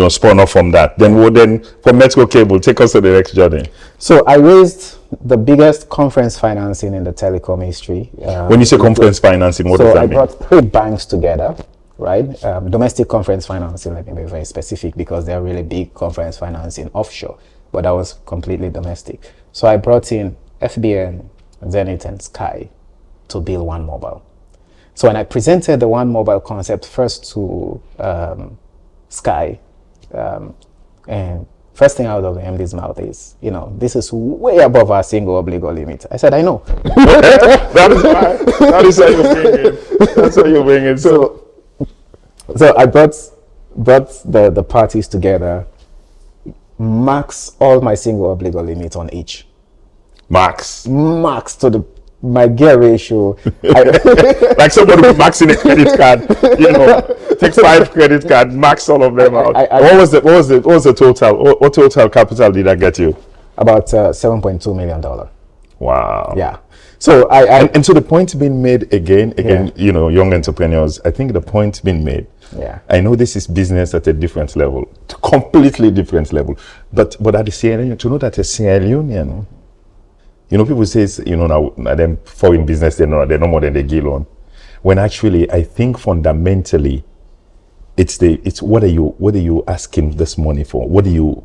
Spun off from that. Then for Metro Cable, take us to the next journey. So I raised the biggest conference financing in the telecom history. When you say conference financing, what does that mean? So I brought 3 banks together, right? Domestic conference financing, let me be very specific, because they're really big conference financing offshore, but that was completely domestic. So I brought in FBN, Zenith, and Sky to build One Mobile. So when I presented the One Mobile concept first to Sky, and First thing out of the MD's mouth is, this is way above our single obligor limit. I said, I know. That is why. That is how you bring it. That's how you bring it. So I brought the parties together, max all my single obligor limit on each. Max To my gear ratio. Like somebody maxing a credit card, take 5 credit cards, max all of them out. What was the total? What total capital did that get you? About $7.2 million. Wow. Yeah. So and so the point being made again, young entrepreneurs, I think the point being made. Yeah. I know this is business at a different level, completely different level. But at the Sierra Leone, to know that a Sierra Leonean, people say, now them foreign business, they're no more than they give on. When actually, I think fundamentally, it's what are you asking this money for? What do you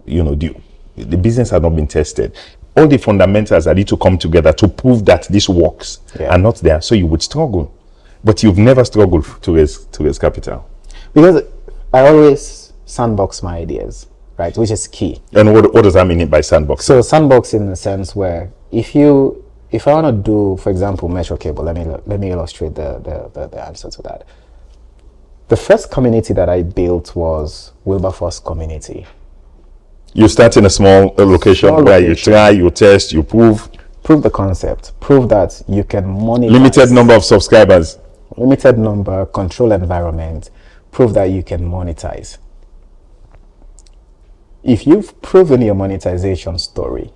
the business has not been tested. All the fundamentals that need to come together to prove that this works are not there. So you would struggle, but you've never struggled to raise capital. Because I always sandbox my ideas, right? Which is key. And what does that mean by sandbox? So sandbox in the sense where if I want to do, for example, metro cable, let me illustrate the answer to that. The first community that I built was Wilberforce community. You start in a small location where you try, you test, you prove the concept, prove that you can monetize. Limited number of subscribers. Limited number, control environment, prove that you can monetize. If you've proven your monetization story,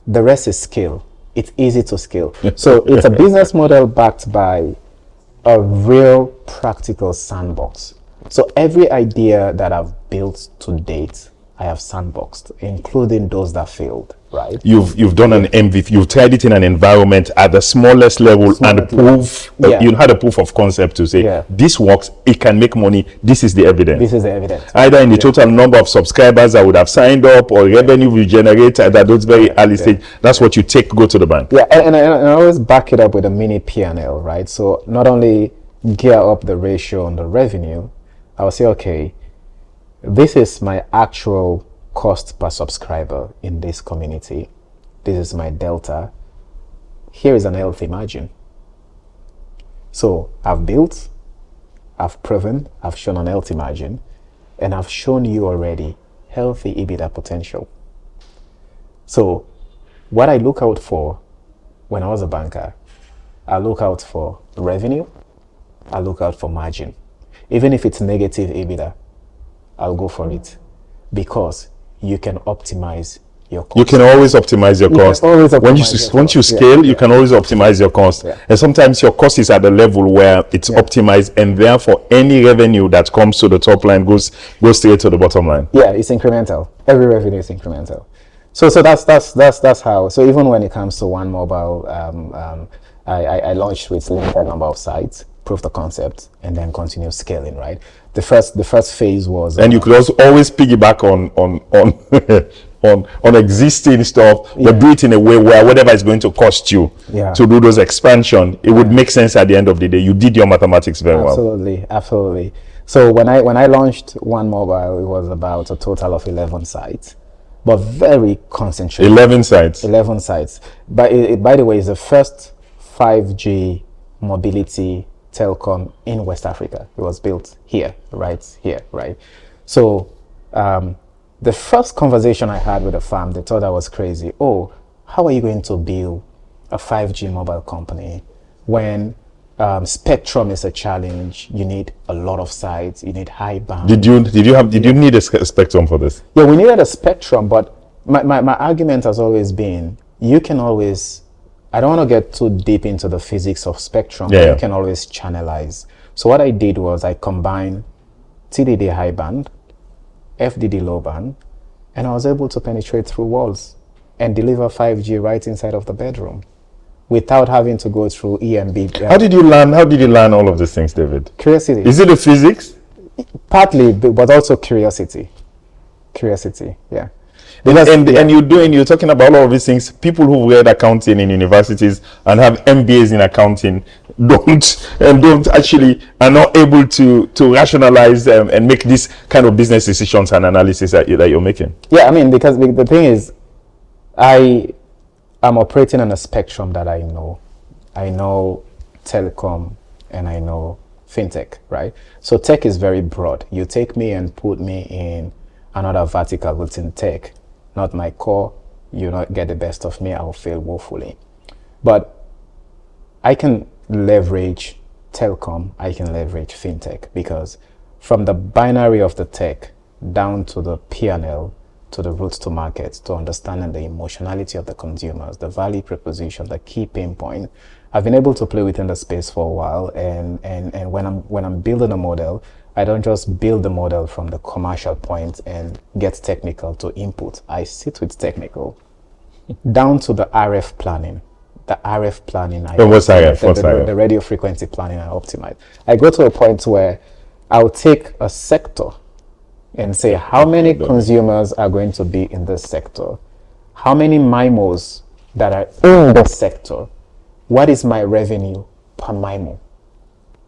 the rest is scale. It's easy to scale. So it's a business model backed by a real practical sandbox. So every idea that I've built to date, I have sandboxed, including those that failed, right? You've done an MVP, you've tried it in an environment at the smallest level and proof, you had a proof of concept to say, this works, it can make money, this is the evidence. This is the evidence. Either in the total number of subscribers that would have signed up or revenue we generate at those very early stage, that's what you go to the bank. Yeah, and I always back it up with a mini P&L, right? So not only gear up the ratio on the revenue, I'll say, okay, this is my actual cost per subscriber in this community. This is my delta. Here is an healthy margin. So I've built, I've proven, I've shown an healthy margin, and I've shown you already healthy EBITDA potential. So what I look out for when I was a banker, I look out for revenue, I look out for margin. Even if it's negative EBITDA, I'll go for it because you can optimize your cost. You can always optimize your cost. Once you scale, you can always optimize your cost. Yeah. And sometimes your cost is at the level where it's optimized, and therefore any revenue that comes to the top line goes straight to the bottom line. Yeah, it's incremental. Every revenue is incremental. So that's how. So even when it comes to One Mobile, I launched with limited number of sites, prove the concept, and then continue scaling. Right. The first phase was. And you could also always piggyback on existing stuff, but do it in a way where whatever is going to cost you to do those expansion, it would make sense at the end of the day. You did your mathematics very well. Absolutely. So when I launched One Mobile, it was about a total of 11 sites, but very concentrated. 11 sites. 11 sites. But by the way, it's the first 5G mobility telecom in West Africa. It was built here, right? So the first conversation I had with the farm, they thought I was crazy. Oh, how are you going to build a 5G mobile company when spectrum is a challenge? You need a lot of sites. You need high band. Did you need a spectrum for this? Yeah, we needed a spectrum, but my argument has always been, you can always. I don't want to get too deep into the physics of spectrum, but you can always channelize. So what I did was I combined TDD high band, FDD low band, and I was able to penetrate through walls and deliver 5G right inside of the bedroom without having to go through EMB. How did you learn all of these things, David? Curiosity. Is it the physics? Partly, but also curiosity. Yeah. Because, And you're talking about all of these things. People who read accounting in universities and have MBAs in accounting don't actually are not able to rationalize and make these kind of business decisions and analysis that you're making. Yeah, I mean, because the thing is, I am operating on a spectrum that I know. I know telecom and I know fintech, right? So tech is very broad. You take me and put me in another vertical within tech, not my core, you not get the best of me, I will fail woefully. But I can leverage telecom, I can leverage fintech, because from the binary of the tech down to the P&L, to the routes to market, to understanding the emotionality of the consumers, the value proposition, the key pain point, I've been able to play within the space for a while. And when I'm building a model, I don't just build the model from the commercial point and get technical to input. I sit with technical down to the RF planning. The RF planning, what's RF? The radio frequency planning, I optimize. I go to a point where I'll take a sector and say, how many consumers are going to be in this sector? How many MIMOs that are in the sector? What is my revenue per MIMO?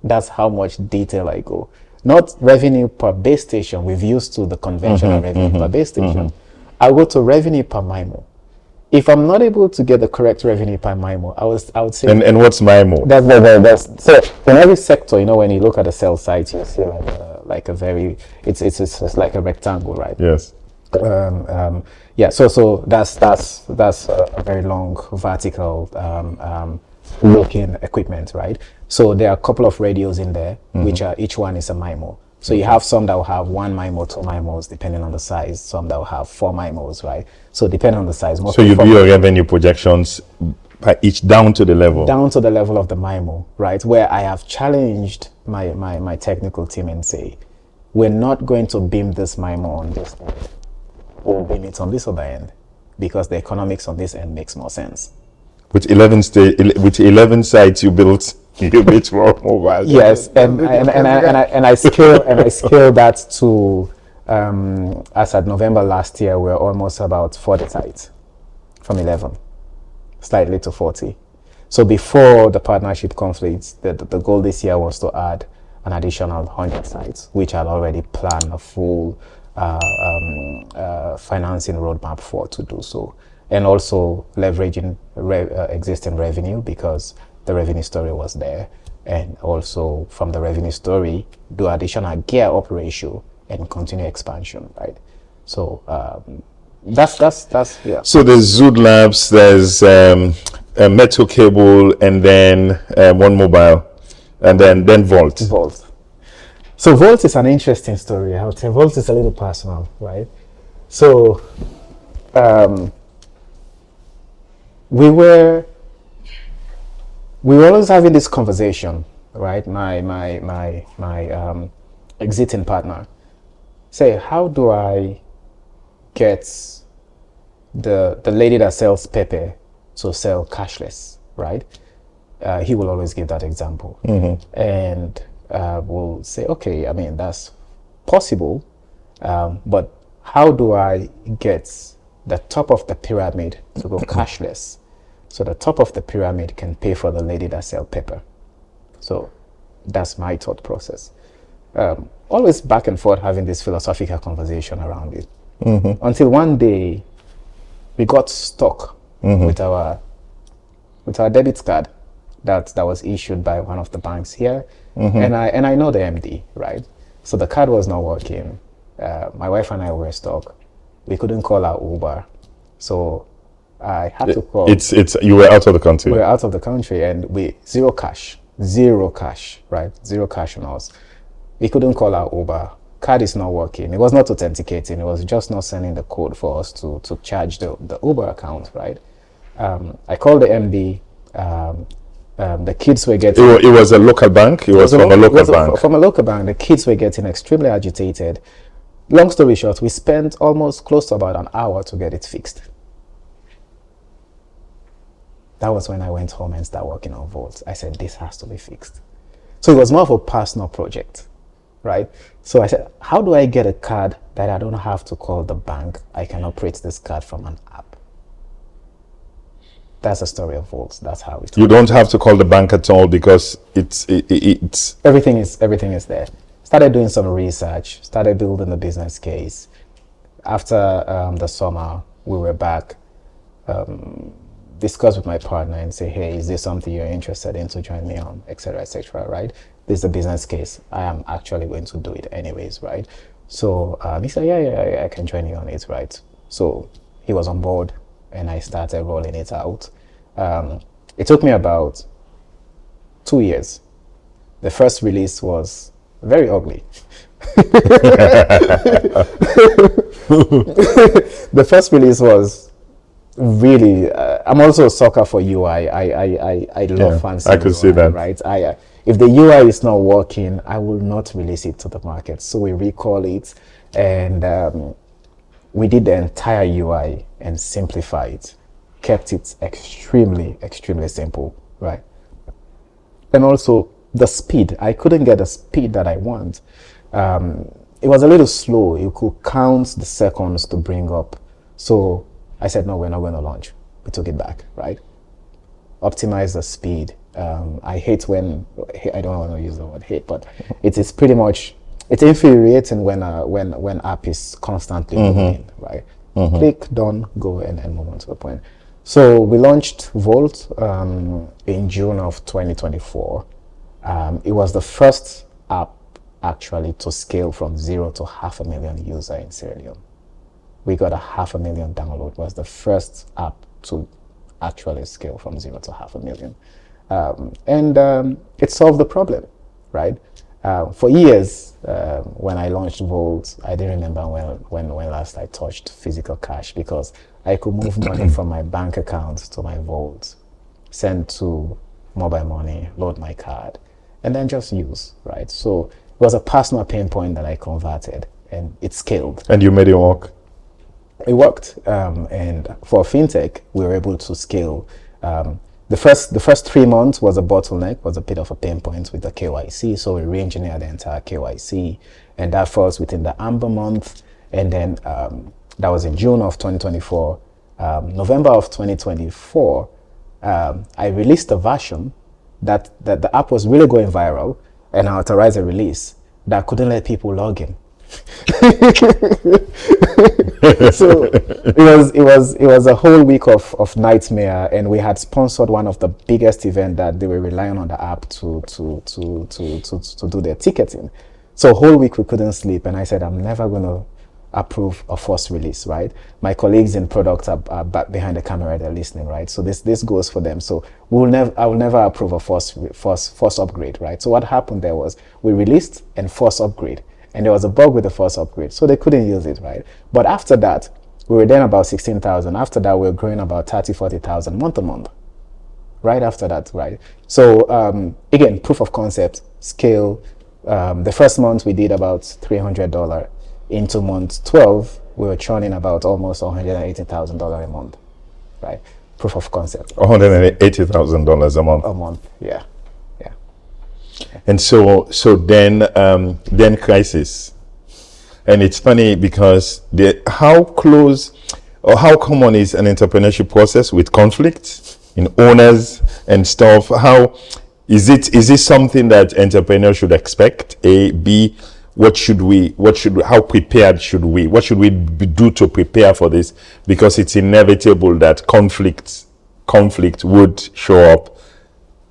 That's how much detail I go. Not revenue per base station. We've used to the conventional revenue per base station. I go to revenue per MIMO. If I'm not able to get the correct revenue per MIMO, I would say. And what's MIMO? That's so in every sector, when you look at a sales site, you see like a very it's like a rectangle, right? Yes. Yeah. So that's a very long vertical looking equipment, right? So there are a couple of radios in there, which are each one is a MIMO. So you have some that will have 1 MIMO, 2 MIMOs, depending on the size. Some that will have 4 MIMOs, right? So depending on the size. So you do your revenue projections by each down to the level? Down to the level of the MIMO, right? Where I have challenged my technical team and say, we're not going to beam this MIMO on this end. We'll beam it on this other end, because the economics on this end makes more sense. With 11 sites you built, you built more mobile. Yes, and I scale that to as at November last year, we're almost about 40 sites from 11, slightly to 40. So before the partnership conflicts, the goal this year was to add an additional 100 sites, which I'd already planned a full financing roadmap for to do so. And also leveraging existing revenue, because the revenue story was there, and also from the revenue story do additional gear up ratio and continue expansion, right? So that's yeah. So there's Zoodlabs, there's a metal cable, and then one mobile, and then Vult. So Vult is an interesting story. I would say Vult is a little personal, right? So we were always having this conversation, right? My exiting partner say, how do I get the lady that sells pepper to sell cashless, right? He will always give that example, and we'll say, okay, I mean, that's possible, but how do I get the top of the pyramid to go cashless? So the top of the pyramid can pay for the lady that sells pepper. So that's my thought process. Always back and forth having this philosophical conversation around it. Until one day we got stuck with our debit card that was issued by one of the banks here. And I know the MD, right? So the card was not working. My wife and I were stuck. We couldn't call our Uber. So I had to call. You were out of the country. We were out of the country, and zero cash, right? Zero cash on us. We couldn't call our Uber. Card is not working. It was not authenticating. It was just not sending the code for us to charge the Uber account, right? I called the MD. The kids were getting. It was a local bank. It was from a local bank. From a local bank. The kids were getting extremely agitated. Long story short, we spent almost close to about an hour to get it fixed. That was when I went home and started working on Vult. I said, this has to be fixed. So it was more of a personal project. right? So I said, how do I get a card that I don't have to call the bank? I can operate this card from an app. That's the story of Vult. That's how it. You don't have to call the bank at all because it's everything is there. Started doing some research. Started building the business case. After the summer, we were back. Discuss with my partner and say, hey, is this something you're interested in to join me on, etc., right? This is a business case. I am actually going to do it anyways, right? So he said, yeah, I can join you on it, right? So he was on board and I started rolling it out. It took me about 2 years. The first release was very ugly. The first release was really I'm also a sucker for UI. I love fancy I could UI, see that, right? If the UI is not working, I will not release it to the market. So we recall it, and we did the entire UI and simplified it, kept it extremely simple, right? And also the speed, I couldn't get the speed that I want. It was a little slow. You could count the seconds to bring up. So I said, no, we're not going to launch. We took it back, right? Optimize the speed. I hate when, I don't want to use the word hate, but it is pretty much, it's infuriating when app is constantly moving, right? Click, done, go, and move on to the point. So we launched Vult in June of 2024. It was the first app actually to scale from 0 to 500,000 users in Sierra Leone. We got 500,000 download. Was the first app to actually scale from 0 to 500,000. And it solved the problem, right? For years, when I launched Vult, I didn't remember when last I touched physical cash, because I could move money from my bank account to my Vult, send to mobile money, load my card, and then just use, right? So it was a personal pain point that I converted, and it scaled. And you made it work? It worked, and for fintech, we were able to scale. The first 3 months was a bottleneck, was a bit of a pain point with the KYC, so we re-engineered the entire KYC, and that falls within the Amber month, and then that was in June of 2024. November of 2024, I released a version that the app was really going viral, and I authorized a release that couldn't let people log in. So it was a whole week of nightmare, and we had sponsored one of the biggest events that they were relying on the app to do their ticketing. So a whole week we couldn't sleep, and I said, I'm never going to approve a forced release, right? My colleagues in product are back behind the camera, they're listening, right? So this goes for them. So I will never approve a forced upgrade, right? So what happened there was we released and forced upgrade, and there was a bug with the forced upgrade, so they couldn't use it, right? But after that, we were then about 16,000. After that, we were growing about 40,000 month to month. Right after that, right? So again, proof of concept, scale. The first month we did about $300. Into month 12, we were churning about almost $180,000 a month, right? Proof of concept. $180,000 a month. A month, yeah. And so then crisis, and it's funny because how close or how common is an entrepreneurship process with conflict in owners and stuff? How is it something that entrepreneurs should expect? A, B, how prepared should we? What should we do to prepare for this? Because it's inevitable that conflict would show up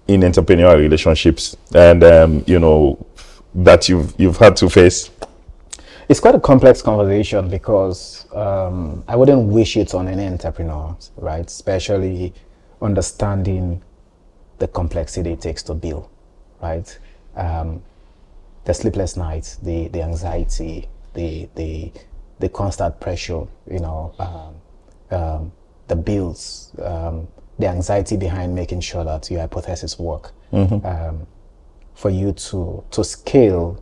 in entrepreneurial relationships, and that you've had to face. It's quite a complex conversation because I wouldn't wish it on any entrepreneur, right? Especially understanding the complexity it takes to build, right? The sleepless nights, the anxiety, the constant pressure, the bills, the anxiety behind making sure that your hypothesis work, for you to scale,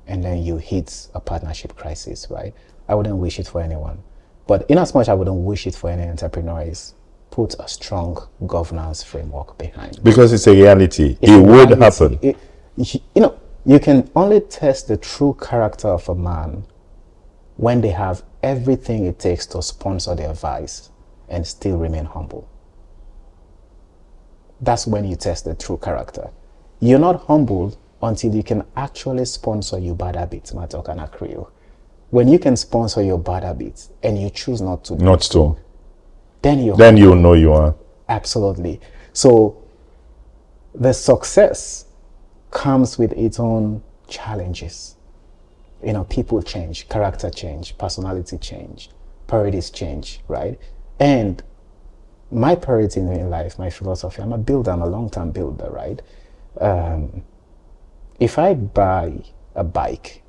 and then you hit a partnership crisis, right? I wouldn't wish it for anyone. But in as much I wouldn't wish it for any entrepreneur, is put a strong governance framework behind. Because it's a reality. It would happen. You can only test the true character of a man when they have everything it takes to sponsor their vice and still remain humble. That's when you test the true character. You're not humble until you can actually sponsor your bad habits, Matokana Creole. When you can sponsor your bad habits and you choose not to, then you know you are. Absolutely. So the success comes with its own challenges. You know, people change, character change, personality change, priorities change, right? And my priority in life, my philosophy, I'm a builder, I'm a long-term builder, right? If I buy a bike,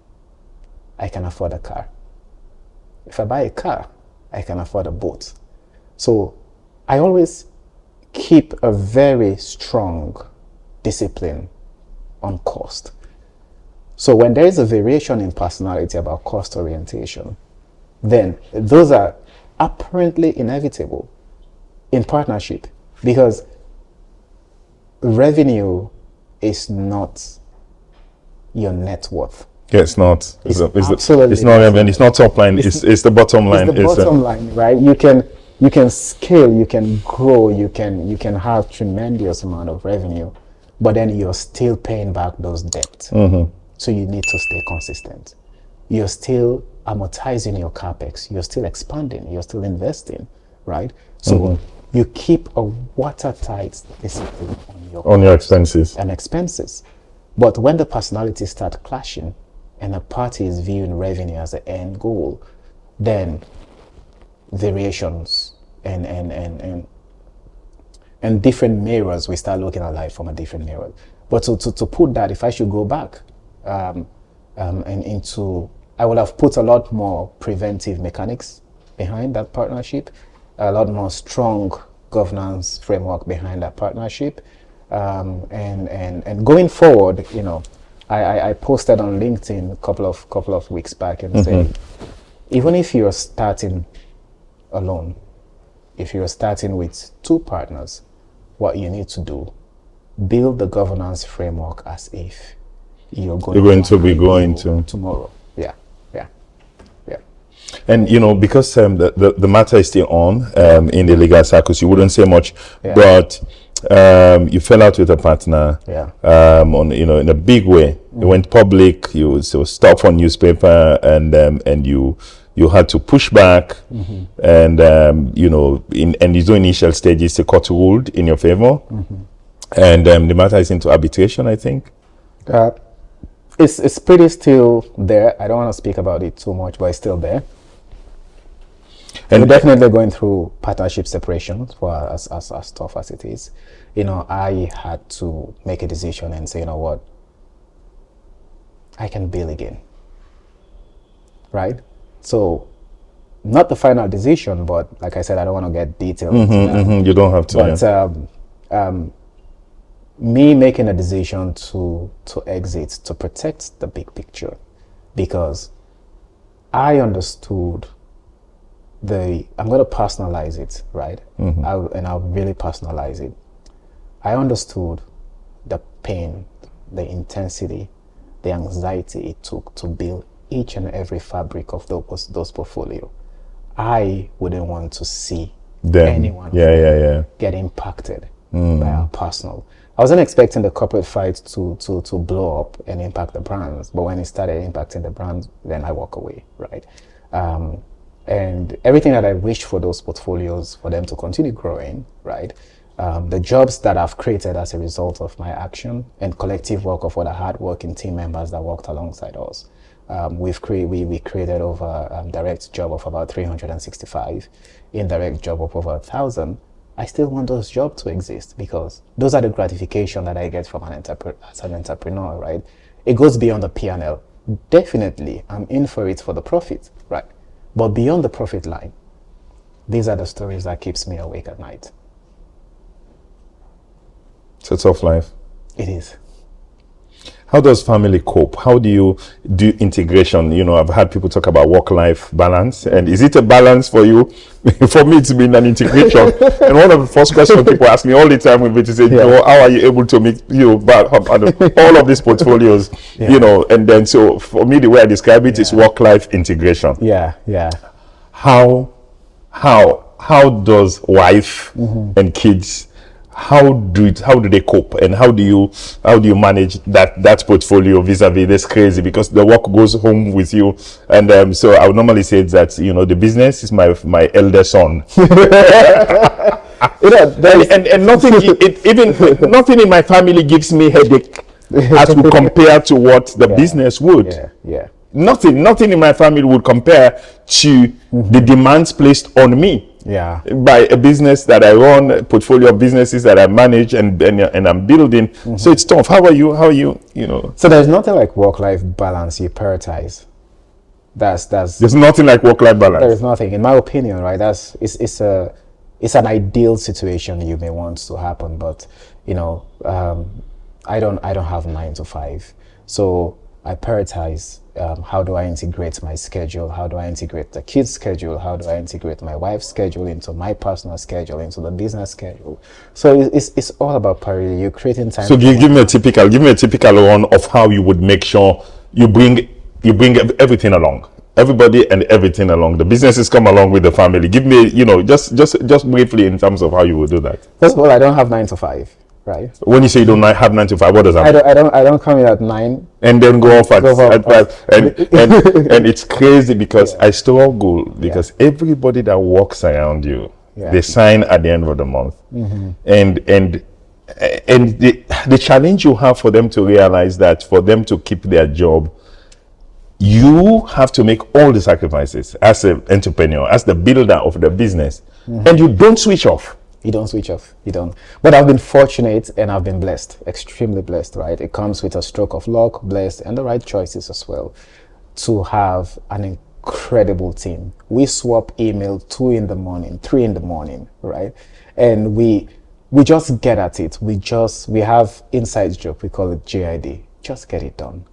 I can afford a car. If I buy a car, I can afford a boat. So I always keep a very strong discipline on cost. So when there is a variation in personality about cost orientation, then those are apparently inevitable in partnership, because revenue is not your net worth. Yeah, it's not. Absolutely It's not revenue. It's not top line. It's the bottom line. It's the bottom line, right? You can scale, you can grow, you can have tremendous amount of revenue, but then you're still paying back those debts. So you need to stay consistent. You're still amortizing your capex. You're still expanding. You're still investing, right? So you keep a watertight discipline on your expenses and expenses. But when the personalities start clashing and a party is viewing revenue as the end goal, then variations and different mirrors, we start looking at life from a different mirror. But to put that, if I should go back I would have put a lot more preventive mechanics behind that partnership, a lot more strong governance framework behind that partnership, and going forward, you know, I posted on LinkedIn a couple of weeks back and said, even if you're starting alone, if you're starting with two partners, what you need to do, build the governance framework as if you're going to be going to tomorrow. Yeah. And you know, because the matter is still on in the legal circles, you wouldn't say much, but you fell out with a partner on, you know, in a big way. It went public. You was stuff on newspaper, and you had to push back, and you know, in these initial stages, the court ruled in your favor, and the matter is into arbitration, I think. It's pretty still there. I don't want to speak about it too much, but it's still there. And we're definitely going through partnership separation for as tough as it is. You know, I had to make a decision and say, you know what, I can build again. Right? So, not the final decision, but like I said, I don't want to get detailed. You don't have to. But me making a decision to exit, to protect the big picture, because I understood I'm going to personalize it, right? I'll really personalize it. I understood the pain, the intensity, the anxiety it took to build each and every fabric of those portfolio. I wouldn't want to see anyone get impacted by our personal. I wasn't expecting the corporate fight to blow up and impact the brands, but when it started impacting the brands, then I walk away, right? And everything that I wished for those portfolios, for them to continue growing, right? The jobs that I've created as a result of my action and collective work of other hardworking team members that worked alongside us. We created over direct job of about 365, indirect job of over 1,000. I still want those jobs to exist because those are the gratification that I get from as an entrepreneur, right? It goes beyond the P&L. Definitely, I'm in for it for the profit, right? But beyond the profit line, these are the stories that keeps me awake at night. It's a tough life. It is. How does family cope? How do you do integration? You know, I've had people talk about work-life balance, and is it a balance for you? For me, it's been an integration. And one of the first questions people ask me all the time with it is, Joe, how are you able to make all of these portfolios? You know, and then so for me, the way I describe it is work-life integration. How does wife and kids, how do they cope, and how do you manage that portfolio vis-a-vis this crazy, because the work goes home with you, and so I would normally say that, you know, the business is my elder son. and nothing nothing in my family gives me headache as we compare to what the business would. Nothing in my family would compare to the demands placed on me by a business that I run, a portfolio of businesses that I manage and I'm building. So it's tough. How are you, you know? So there's nothing like work-life balance. You prioritize. There's nothing like work-life balance. There is nothing, in my opinion, right? It's an ideal situation you may want to happen, but you know, I don't have 9 to 5, so I prioritize. How do I integrate my schedule? How do I integrate the kids' schedule? How do I integrate my wife's schedule into my personal schedule, into the business schedule? So it's all about priority. You're creating time. So give me a typical one of how you would make sure you bring everything along. Everybody and everything along. The businesses come along with the family. Give me, you know, just briefly in terms of how you would do that. First of all, I don't have 9 to 5. Right. When you say you don't have 9 to 5, what does that mean? I don't come in at 9 and then go off at 5. And it's crazy because I struggle because everybody that walks around you, they sign at the end of the month, and the challenge you have for them to realize that for them to keep their job, you have to make all the sacrifices as an entrepreneur, as the builder of the business, and you don't switch off. You don't switch off. You don't. But I've been fortunate and I've been blessed, extremely blessed, right? It comes with a stroke of luck, blessed, and the right choices as well, to have an incredible team. We swap email 2 in the morning, 3 in the morning, right? And we just get at it. We have inside joke. We call it JID. Just get it done.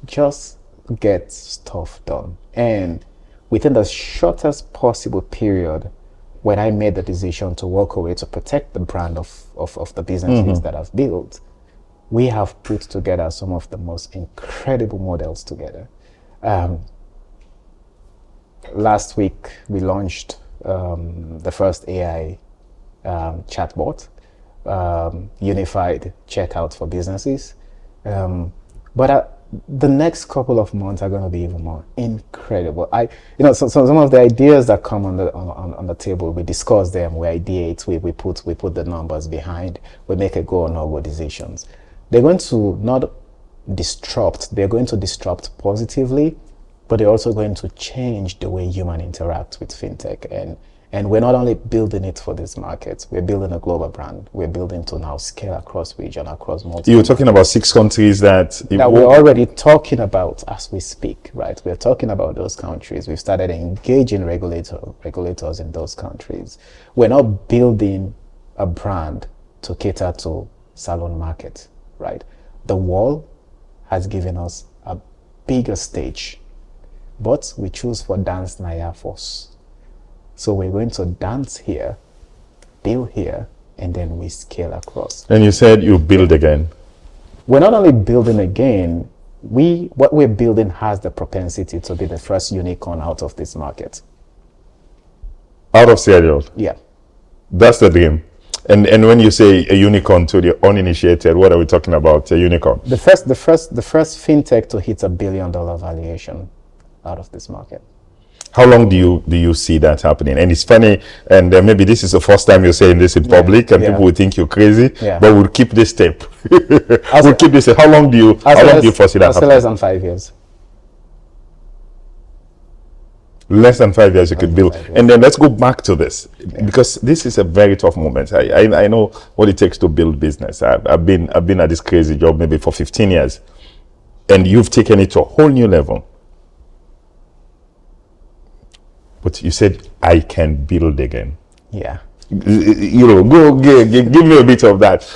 Just get stuff done. And within the shortest possible period, when I made the decision to walk away to protect the brand of the businesses that I've built, we have put together some of the most incredible models together. Last week, we launched the first AI chatbot, unified checkout for businesses. But the next couple of months are going to be even more incredible. So some of the ideas that come on the table, we discuss them, we ideate, we put the numbers behind, we make a go or no go decisions. They're going to not disrupt, they're going to disrupt positively, but they're also going to change the way humans interact with fintech. And we're not only building it for this market, we're building a global brand. We're building to now scale across region, across multiple. You were talking about 6 countries that we're already talking about as we speak, right? We're talking about those countries. We've started engaging regulators in those countries. We're not building a brand to cater to salon market, right? The world has given us a bigger stage, but we choose for dance Naya first. So we're going to dance here, build here, and then we scale across. And you said you build again. We're not only building again, what we're building has the propensity to be the first unicorn out of this market. Out of Sierra Leone? Yeah. That's the dream. And when you say a unicorn to the uninitiated, what are we talking about, a unicorn? The first fintech to hit $1 billion valuation out of this market. How long do you see that happening? And it's funny, and maybe this is the first time you're saying this in public, and people will think you're crazy. But we'll keep this tape. We'll keep this. How long do you foresee that happening? Less than 5 years. Less than 5 years you could build. And then let's go back to this, because this is a very tough moment. I know what it takes to build business. I've been at this crazy job maybe for 15 years, and you've taken it to a whole new level. But you said, I can build again. Yeah. You know, give me a bit of that.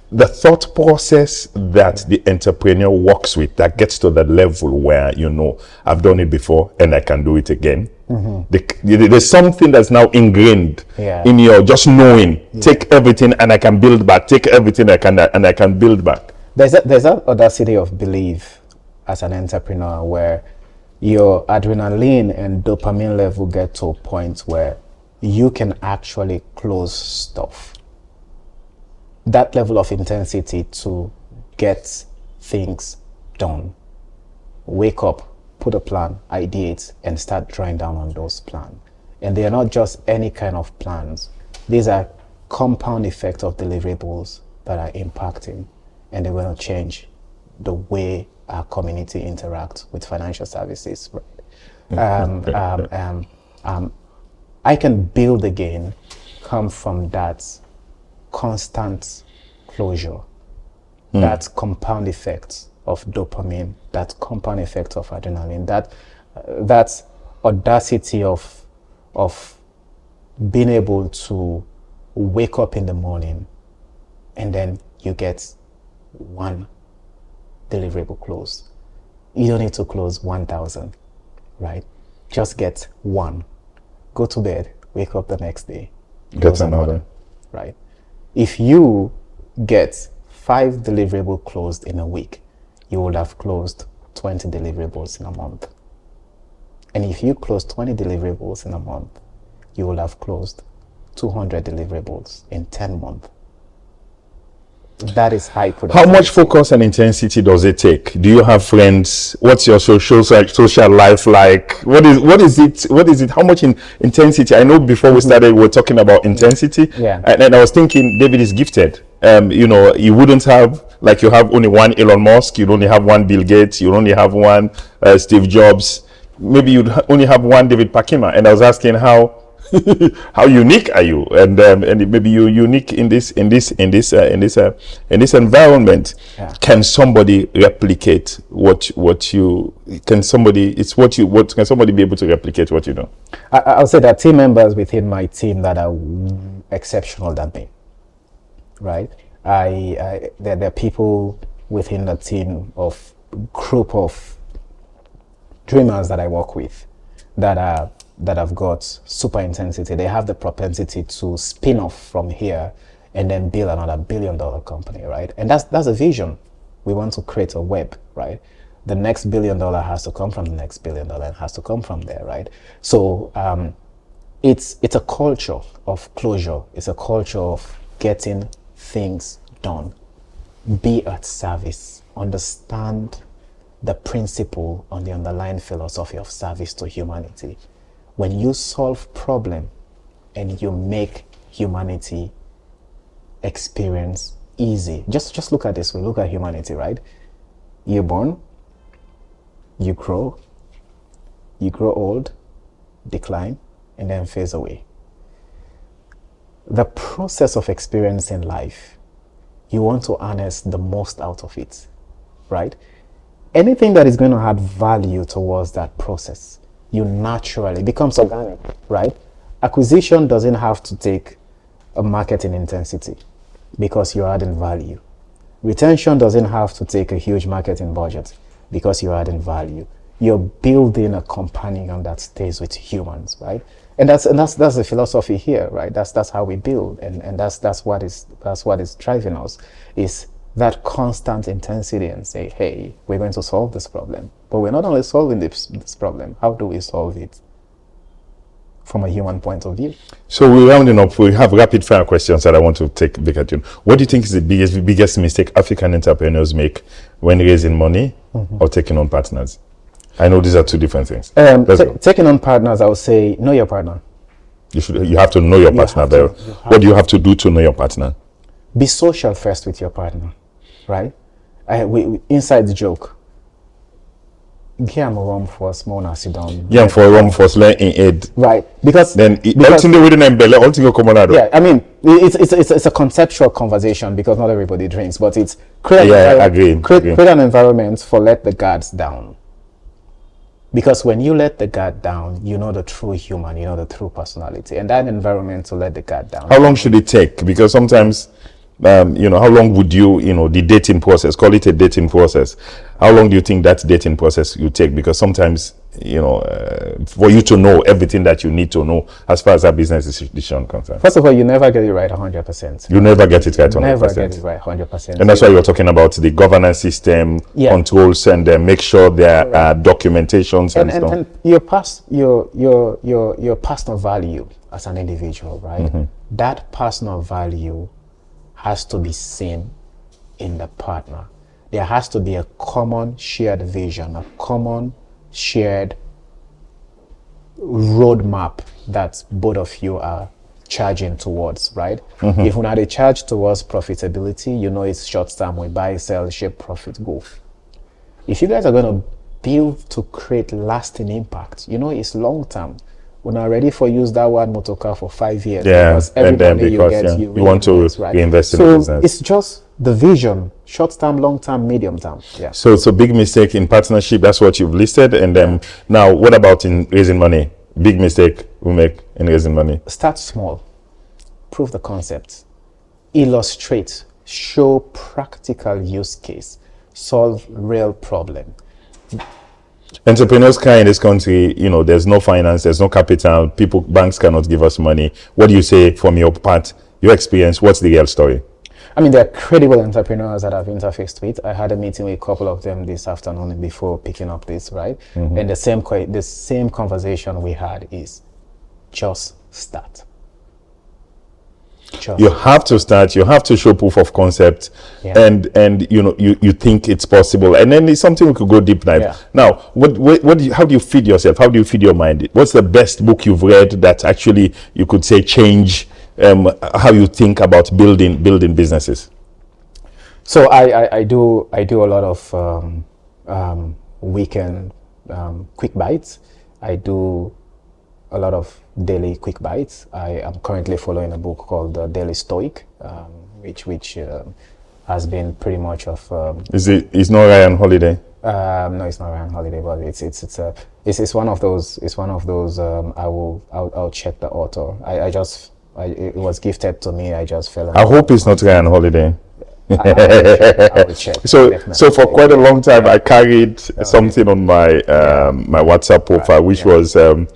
the thought process that the entrepreneur works with that gets to that level where, you know, I've done it before and I can do it again. There's something that's now ingrained in your just knowing, take everything and I can build back, take everything and I can build back. There's that audacity of belief as an entrepreneur where your adrenaline and dopamine level get to a point where you can actually close stuff. That level of intensity to get things done. Wake up, put a plan, ideate, and start drawing down on those plans. And they are not just any kind of plans. These are compound effects of deliverables that are impacting, and they're going to change the way our community interacts with financial services. I can build again, come from that constant closure, that compound effect of dopamine, that compound effect of adrenaline, that audacity of being able to wake up in the morning and then you get one deliverable closed. You don't need to close 1,000, right? Just get one. Go to bed, wake up the next day, Get another. right? If you get 5 deliverables closed in a week, you would have closed 20 deliverables in a month. And if you close 20 deliverables in a month, you will have closed 200 deliverables in 10 months. That is high productivity. How much focus and intensity does it take? Do you have friends? What's your social life like? What is it? How much intensity? I know before we started, we were talking about intensity. Yeah. And I was thinking, David is gifted. You know, you wouldn't have, like, you have only one Elon Musk, you'd only have one Bill Gates, you'd only have one Steve Jobs. Maybe you'd only have one David Kpakima. And I was asking how unique are you? And maybe you're unique in this environment. Yeah. Can somebody replicate what you can? Can somebody be able to replicate what you do? I'll say that team members within my team that are exceptional than me, right? There are people within the team of group of dreamers that I work with that have got super intensity. They have the propensity to spin off from here and then build another $1 billion company, right? And that's a vision. We want to create a web, right? The next $1 billion has to come from the next $1 billion and has to come from there, right? So it's a culture of closure. It's a culture of getting things done. Be at service. Understand the principle on the underlying philosophy of service to humanity. When you solve problem and you make humanity experience easy, just look at this. We look at humanity, right? You're born, you grow old, decline, and then phase away. The process of experiencing life, you want to harness the most out of it, right? Anything that is going to add value towards that process, you naturally becomes organic, right? Acquisition doesn't have to take a marketing intensity because you're adding value. Retention doesn't have to take a huge marketing budget because you're adding value. You're building a companion that stays with humans, right? And that's the philosophy here, right? That's how we build, and that's what is driving us, is that constant intensity and say, hey, we're going to solve this problem. But we're not only solving this problem, how do we solve it from a human point of view? So we're rounding up. We have rapid fire questions that I want to take big at you. What do you think is the biggest mistake African entrepreneurs make when raising money or taking on partners? I know these are two different things. Taking on partners, I would say, know your partner. You have to know your partner. What do you have to do to know your partner? Be social first with your partner, right? We inside the joke. I'm a rum for a small nasi down. Yeah, for a rum for slang in aid. Right, because all thing they wouldn't embellish, all thing come on. Yeah, I mean, it's a conceptual conversation because not everybody drinks, but it's create an environment for let the guards down. Because when you let the guard down, you know the true human, you know the true personality, and that environment to let the guard down. How long should it take? Because sometimes how long would the dating process, call it a dating process, how long do you think that dating process you take? Because sometimes, for you to know everything that you need to know as far as that business decision concerned. First of all, you never get it right 100%. You never get it right 100%. Never get it right 100%. And that's why you're talking about the governance system, controls, and make sure there are documentations and stuff. And your personal value as an individual, right? That personal value has to be seen in the partner. There has to be a common shared vision, a common shared roadmap that both of you are charging towards, right? If we had a charge towards profitability, it's short term, we buy, sell, shape, profit, go. If you guys are going to build to create lasting impact, it's long term. We're not ready for use that one motor car for 5 years. Because everybody you want to reinvest in the business. It's just the vision, short term, long term, medium term. Yeah. So it's a big mistake in partnership. That's what you've listed. And then now, what about in raising money? Big mistake we make in raising money. Start small. Prove the concept. Illustrate. Show practical use case. Solve real problem. Entrepreneurs cry in this country, there's no finance, there's no capital, banks cannot give us money. What do you say from your part, your experience? What's the real story? There are credible entrepreneurs that I've interfaced with. I had a meeting with a couple of them this afternoon before picking up this, right? And the same conversation we had is just start. You have to start. You have to show proof of concept, and you think it's possible, and then it's something we could go deep dive. Now, how do you feed yourself? How do you feed your mind? What's the best book you've read that actually you could say change how you think about building businesses? So I do a lot of weekend quick bites. I do a lot of daily quick bites. I am currently following a book called The Daily Stoic, which has been pretty much of. It's not Ryan Holiday? No, it's not Ryan Holiday, but it's one of those. It's one of those. I'll check the author. It was gifted to me. I just fell. I hope it's not Ryan Holiday. I will check. So for quite a long time, I carried something on my my WhatsApp profile, which was the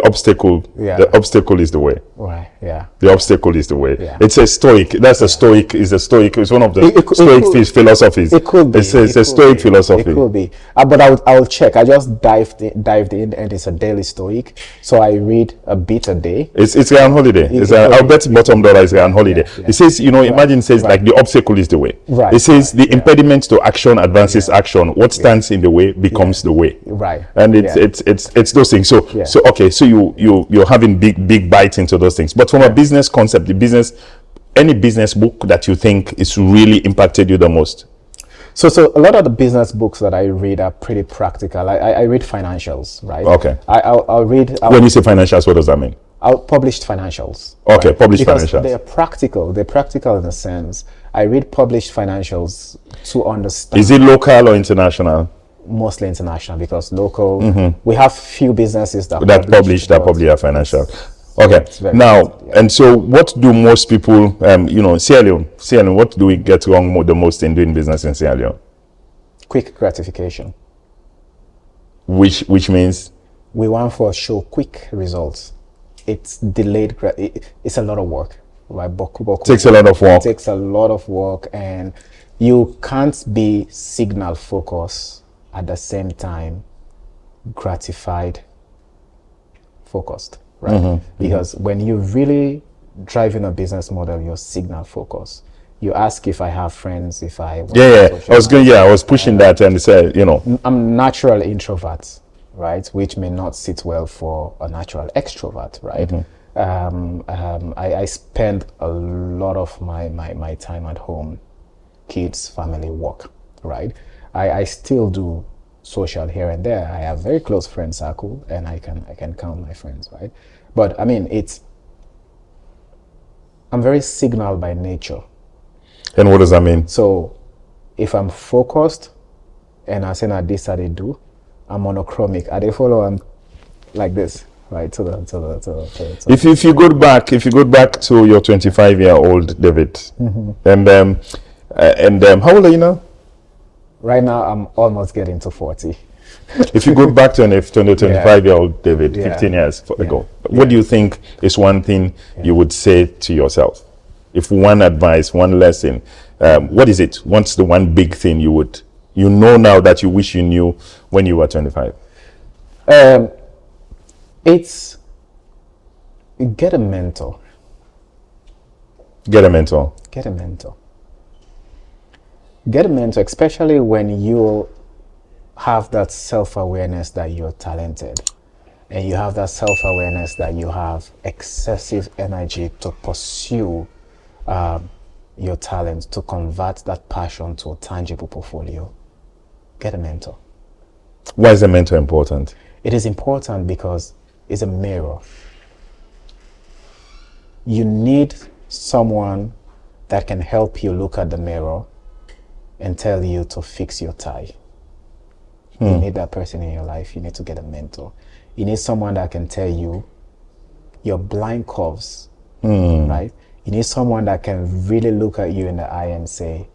obstacle. The obstacle is the way. Right. Yeah. The obstacle is the way. Yeah. It's a stoic. That's a stoic. Is a stoic. It's one of the stoic philosophies. It could be. It's a stoic philosophy. It could be. But I will check. I just dived in, and it's a daily stoic. So I read a bit a day. It's Ryan Holiday. I'll bet bottom dollar is Ryan Holiday. It says, imagine says like the obstacle is the way. Right. It says the impediment to action advances action. What stands in the way becomes the way. Right. And it's those things. So okay. So you're having big bites into those things. But from a business concept, any business book that you think is really impacted you the most? So a lot of the business books that I read are pretty practical. I read financials, right? Okay. I'll read. When you say financials, what does that mean? Published financials. Okay, right? published because financials. They're practical. They're practical in a sense. I read published financials to understand. Is it local or international? Mostly international, because local, we have few businesses that probably are financial. Okay, now, and so what do most people, Sierra Leone, what do we get wrong the most in doing business in Sierra Leone? Quick gratification. Which means? We want for show quick results. It's delayed, it's a lot of work, right? Takes a lot of work. It takes a lot of work, and you can't be signal focused at the same time gratified focused, right? Because when you really driving a business model, you're signal focused. You ask if I have friends, if I want I was pushing that and said, I'm natural introvert, right? Which may not sit well for a natural extrovert, right? I spend a lot of my time at home, kids, family, work, right? I still do social here and there. I have very close friend circle, and I can count my friends, right? But I'm very signal by nature. And what does that mean? So if I'm focused and I say that this I do, I'm monochromic. I follow like this. right? If you go back to your 25-year-old David, and how old are you now? Right now, I'm almost getting to 40. If you go back to a 25-year-old David, 15 years ago, what do you think is one thing you would say to yourself? If one advice, one lesson, what is it? What's the one big thing you know now that you wish you knew when you were 25? It's get a mentor. Get a mentor. Get a mentor. Get a mentor, especially when you have that self-awareness that you're talented, and you have that self-awareness that you have excessive energy to pursue your talent, to convert that passion to a tangible portfolio. Get a mentor. Why is a mentor important? It is important because it's a mirror. You need someone that can help you look at the mirror and tell you to fix your tie. You need that person in your life. You need to get a mentor. You need someone that can tell you your blind curves, right? You need someone that can really look at you in the eye and say,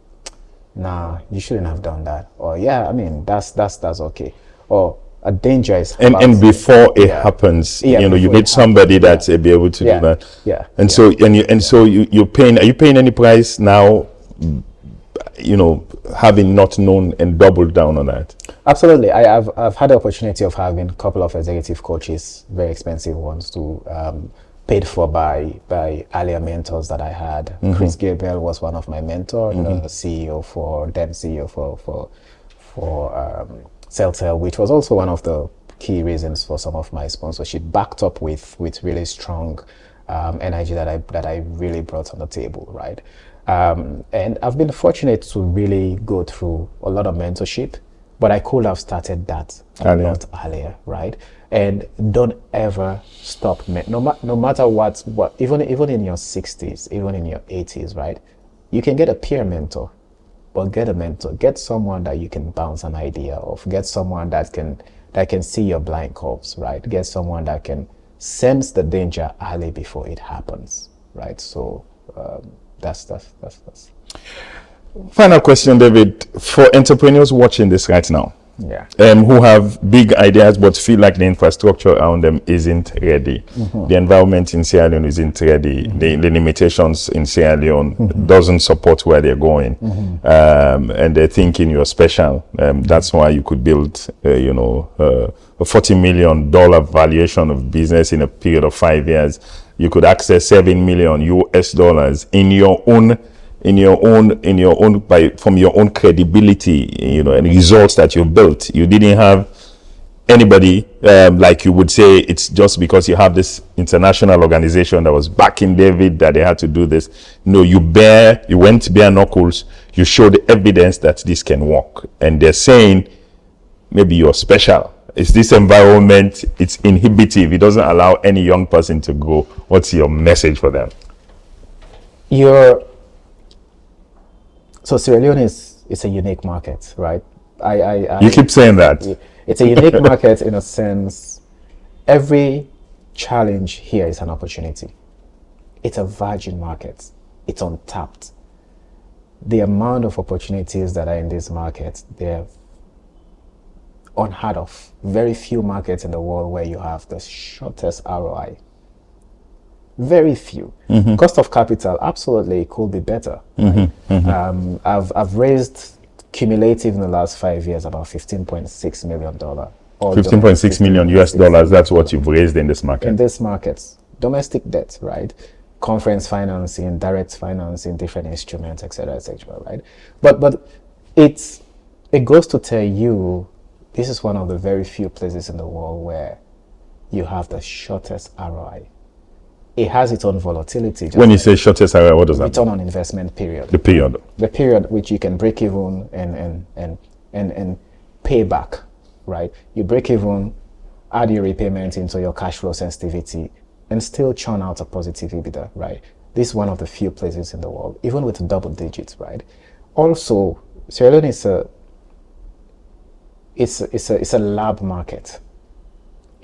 nah, you shouldn't have done that. Or yeah, I mean, that's okay. Or a danger is and before it happens, you need somebody that's be able to do that. So you're paying. Are you paying any price now? Having not known and doubled down on that. Absolutely. I've had the opportunity of having a couple of executive coaches, very expensive ones, paid for by earlier mentors that I had. Chris Gabriel was one of my mentors, CEO for Celtel, which was also one of the key reasons for some of my sponsorship, backed up with really strong energy that I really brought on the table, right? And I've been fortunate to really go through a lot of mentorship, but I could have started that a lot earlier, right? And don't ever stop, no matter what, even in your 60s, even in your 80s, right? You can get a peer mentor, but get a mentor. Get someone that you can bounce an idea off. Get someone that can see your blind curves, right? Get someone that can sense the danger early before it happens, right? So that's. Final question, David, for entrepreneurs watching this right now, who have big ideas but feel like the infrastructure around them isn't ready. The environment in Sierra Leone isn't ready. The limitations in Sierra Leone doesn't support where they're going. And they're thinking you're special. That's why you could build, a $40 million valuation of business in a period of 5 years. You could access $7 million US from your own credibility, and results that you've built. You didn't have anybody like you would say it's just because you have this international organization that was backing David that they had to do this. No, you went bare knuckles. You showed evidence that this can work, and they're saying maybe you're special. It's this environment, it's inhibitive. It doesn't allow any young person to grow. What's your message for them? So Sierra Leone is a unique market, right? You keep saying that. It's a unique market in a sense. Every challenge here is an opportunity. It's a virgin market. It's untapped. The amount of opportunities that are in this market, they're unheard of. Very few markets in the world where you have the shortest ROI. Very few. Cost of capital, absolutely, it could be better. Right? I've raised cumulative in the last 5 years about $15.6 million. $15.6 million US dollars. That's what you've raised in this market. In this market, domestic debt, right? Conference financing, direct financing, different instruments, etc., right? But it goes to tell you, this is one of the very few places in the world where you have the shortest ROI. It has its own volatility. When you say shortest ROI, what does that mean? Return on investment period. The period. The period which you can break even and pay back, right? You break even, add your repayment into your cash flow sensitivity, and still churn out a positive EBITDA, right? This is one of the few places in the world, even with double digits, right? Also, Sierra Leone is a lab market.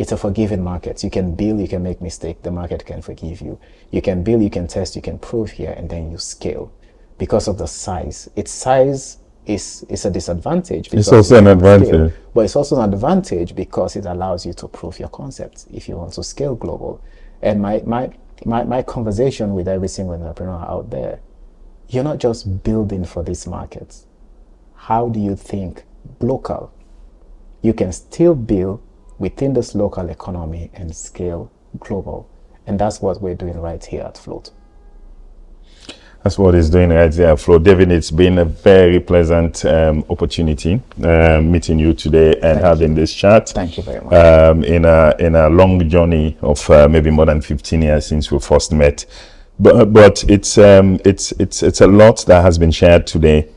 It's a forgiving market. You can build, you can make mistake, the market can forgive you. You can build, you can test, you can prove here, and then you scale. Because of the size. Its size is a disadvantage. It's also an advantage. Scale, but it's also an advantage because it allows you to prove your concept if you want to scale global. And my conversation with every single entrepreneur out there, you're not just building for these markets. How do you think local? You can still build within this local economy and scale global. And that's what we're doing right here at Flot. That's what he's doing right there, Flot. David, it's been a very pleasant opportunity meeting you today and having this chat. Thank you very much. In a long journey of maybe more than 15 years since we first met, but it's a lot that has been shared today,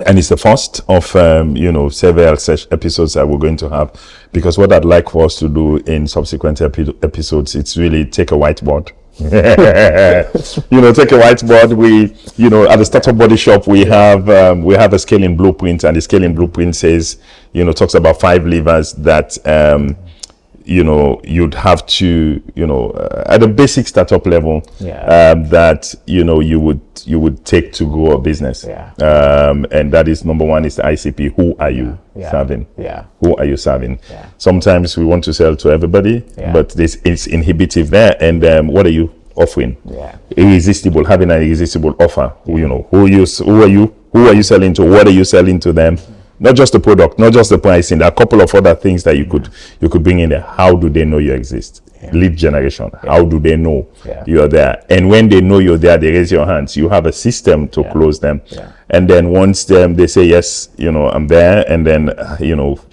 and it's the first of several such episodes that we're going to have. Because what I'd like for us to do in subsequent episodes, it's really take a whiteboard. Take a whiteboard. We, at the Startup Body Shop, we have a scaling blueprint, and the scaling blueprint says, talks about 5 levers that you'd have to, at a basic startup level, that you would take to grow a business. And that is, number 1 is the ICP. Who are you serving? Who are you serving? Sometimes we want to sell to everybody, but this is inhibitive there. And what are you offering? Irresistible, having an irresistible offer. Who are you selling to? What are you selling to them? Not just the product, not just the pricing. There are a couple of other things that you could bring in there. How do they know you exist? Lead generation. How do they know you're there? And when they know you're there, they raise your hands. You have a system to close them. And then once they say, yes, I'm there, and then,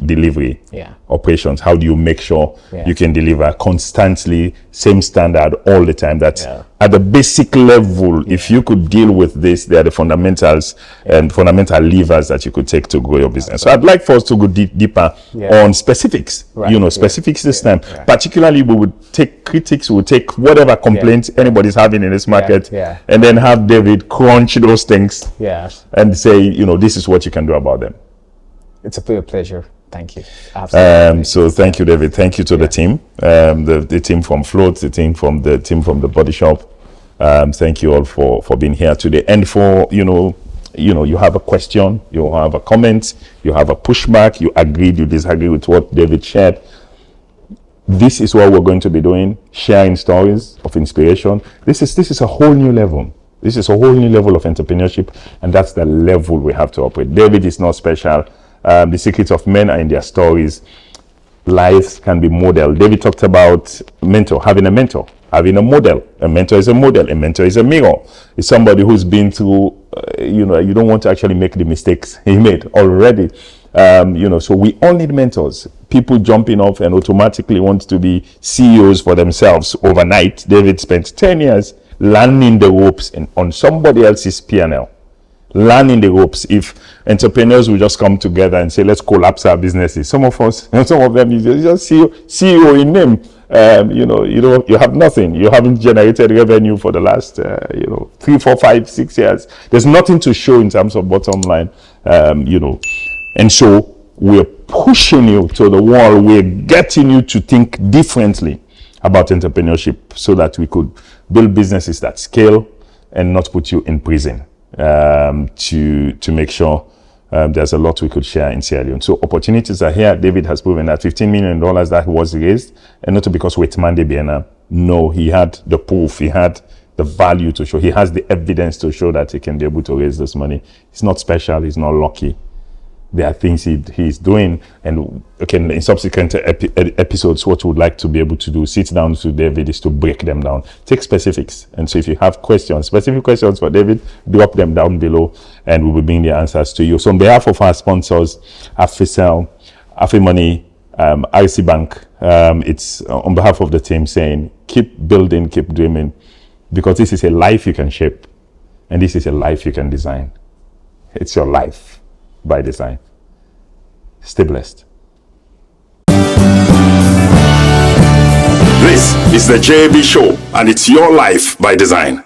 delivery, operations. How do you make sure you can deliver constantly, same standard all the time? That's at the basic level. If you could deal with this, they are the fundamentals and fundamental levers that you could take to grow your business. So I'd like for us to go deeper on specifics, specifics this time. Particularly, we would take critics, we would take whatever complaints anybody's having in this market, and then have David crunch those things and say, this is what you can do about them. It's a pure pleasure. Thank you. Absolutely. So thank you, David. Thank you to the team, the team from Flot, the team from the Body Shop. Thank you all for being here today. And for you have a question, you have a comment, you have a pushback, you agreed, you disagree with what David shared. This is what we're going to be doing, sharing stories of inspiration. This is a whole new level. This is a whole new level of entrepreneurship, and that's the level we have to operate. David is not special. The secrets of men are in their stories. Lives can be modeled. David talked about having a mentor, having a model. A mentor is a model. A mentor is a mirror. It's somebody who's been through, you don't want to actually make the mistakes he made already. So we all need mentors. People jumping off and automatically want to be CEOs for themselves overnight. David spent 10 years learning the ropes on somebody else's P&L. Learning the ropes. If entrepreneurs will just come together and say, let's collapse our businesses. Some of them, you just CEO in name. You have nothing. You haven't generated revenue for the last, 3, 4, 5, 6 years. There's nothing to show in terms of bottom line, And so we're pushing you to the wall. We're getting you to think differently about entrepreneurship so that we could build businesses that scale and not put you in prison. To make sure there's a lot we could share in Sierra Leone. So opportunities are here. David has proven that $15 million that was raised, and not because Waitmande Biena. No, he had the proof. He had the value to show. He has the evidence to show that he can be able to raise this money. He's not special. He's not lucky. There are things he's doing, and in subsequent episodes, what we would like to be able to do, sit down to David, is to break them down, take specifics. And so if you have specific questions for David, drop them down below, and we will bring the answers to you. So on behalf of our sponsors, Africell, Afrimoney, RC Bank, it's on behalf of the team saying, keep building, keep dreaming, because this is a life you can shape, and this is a life you can design. It's your life by design. Stay blessed. This is the JB Show, and it's your life by design.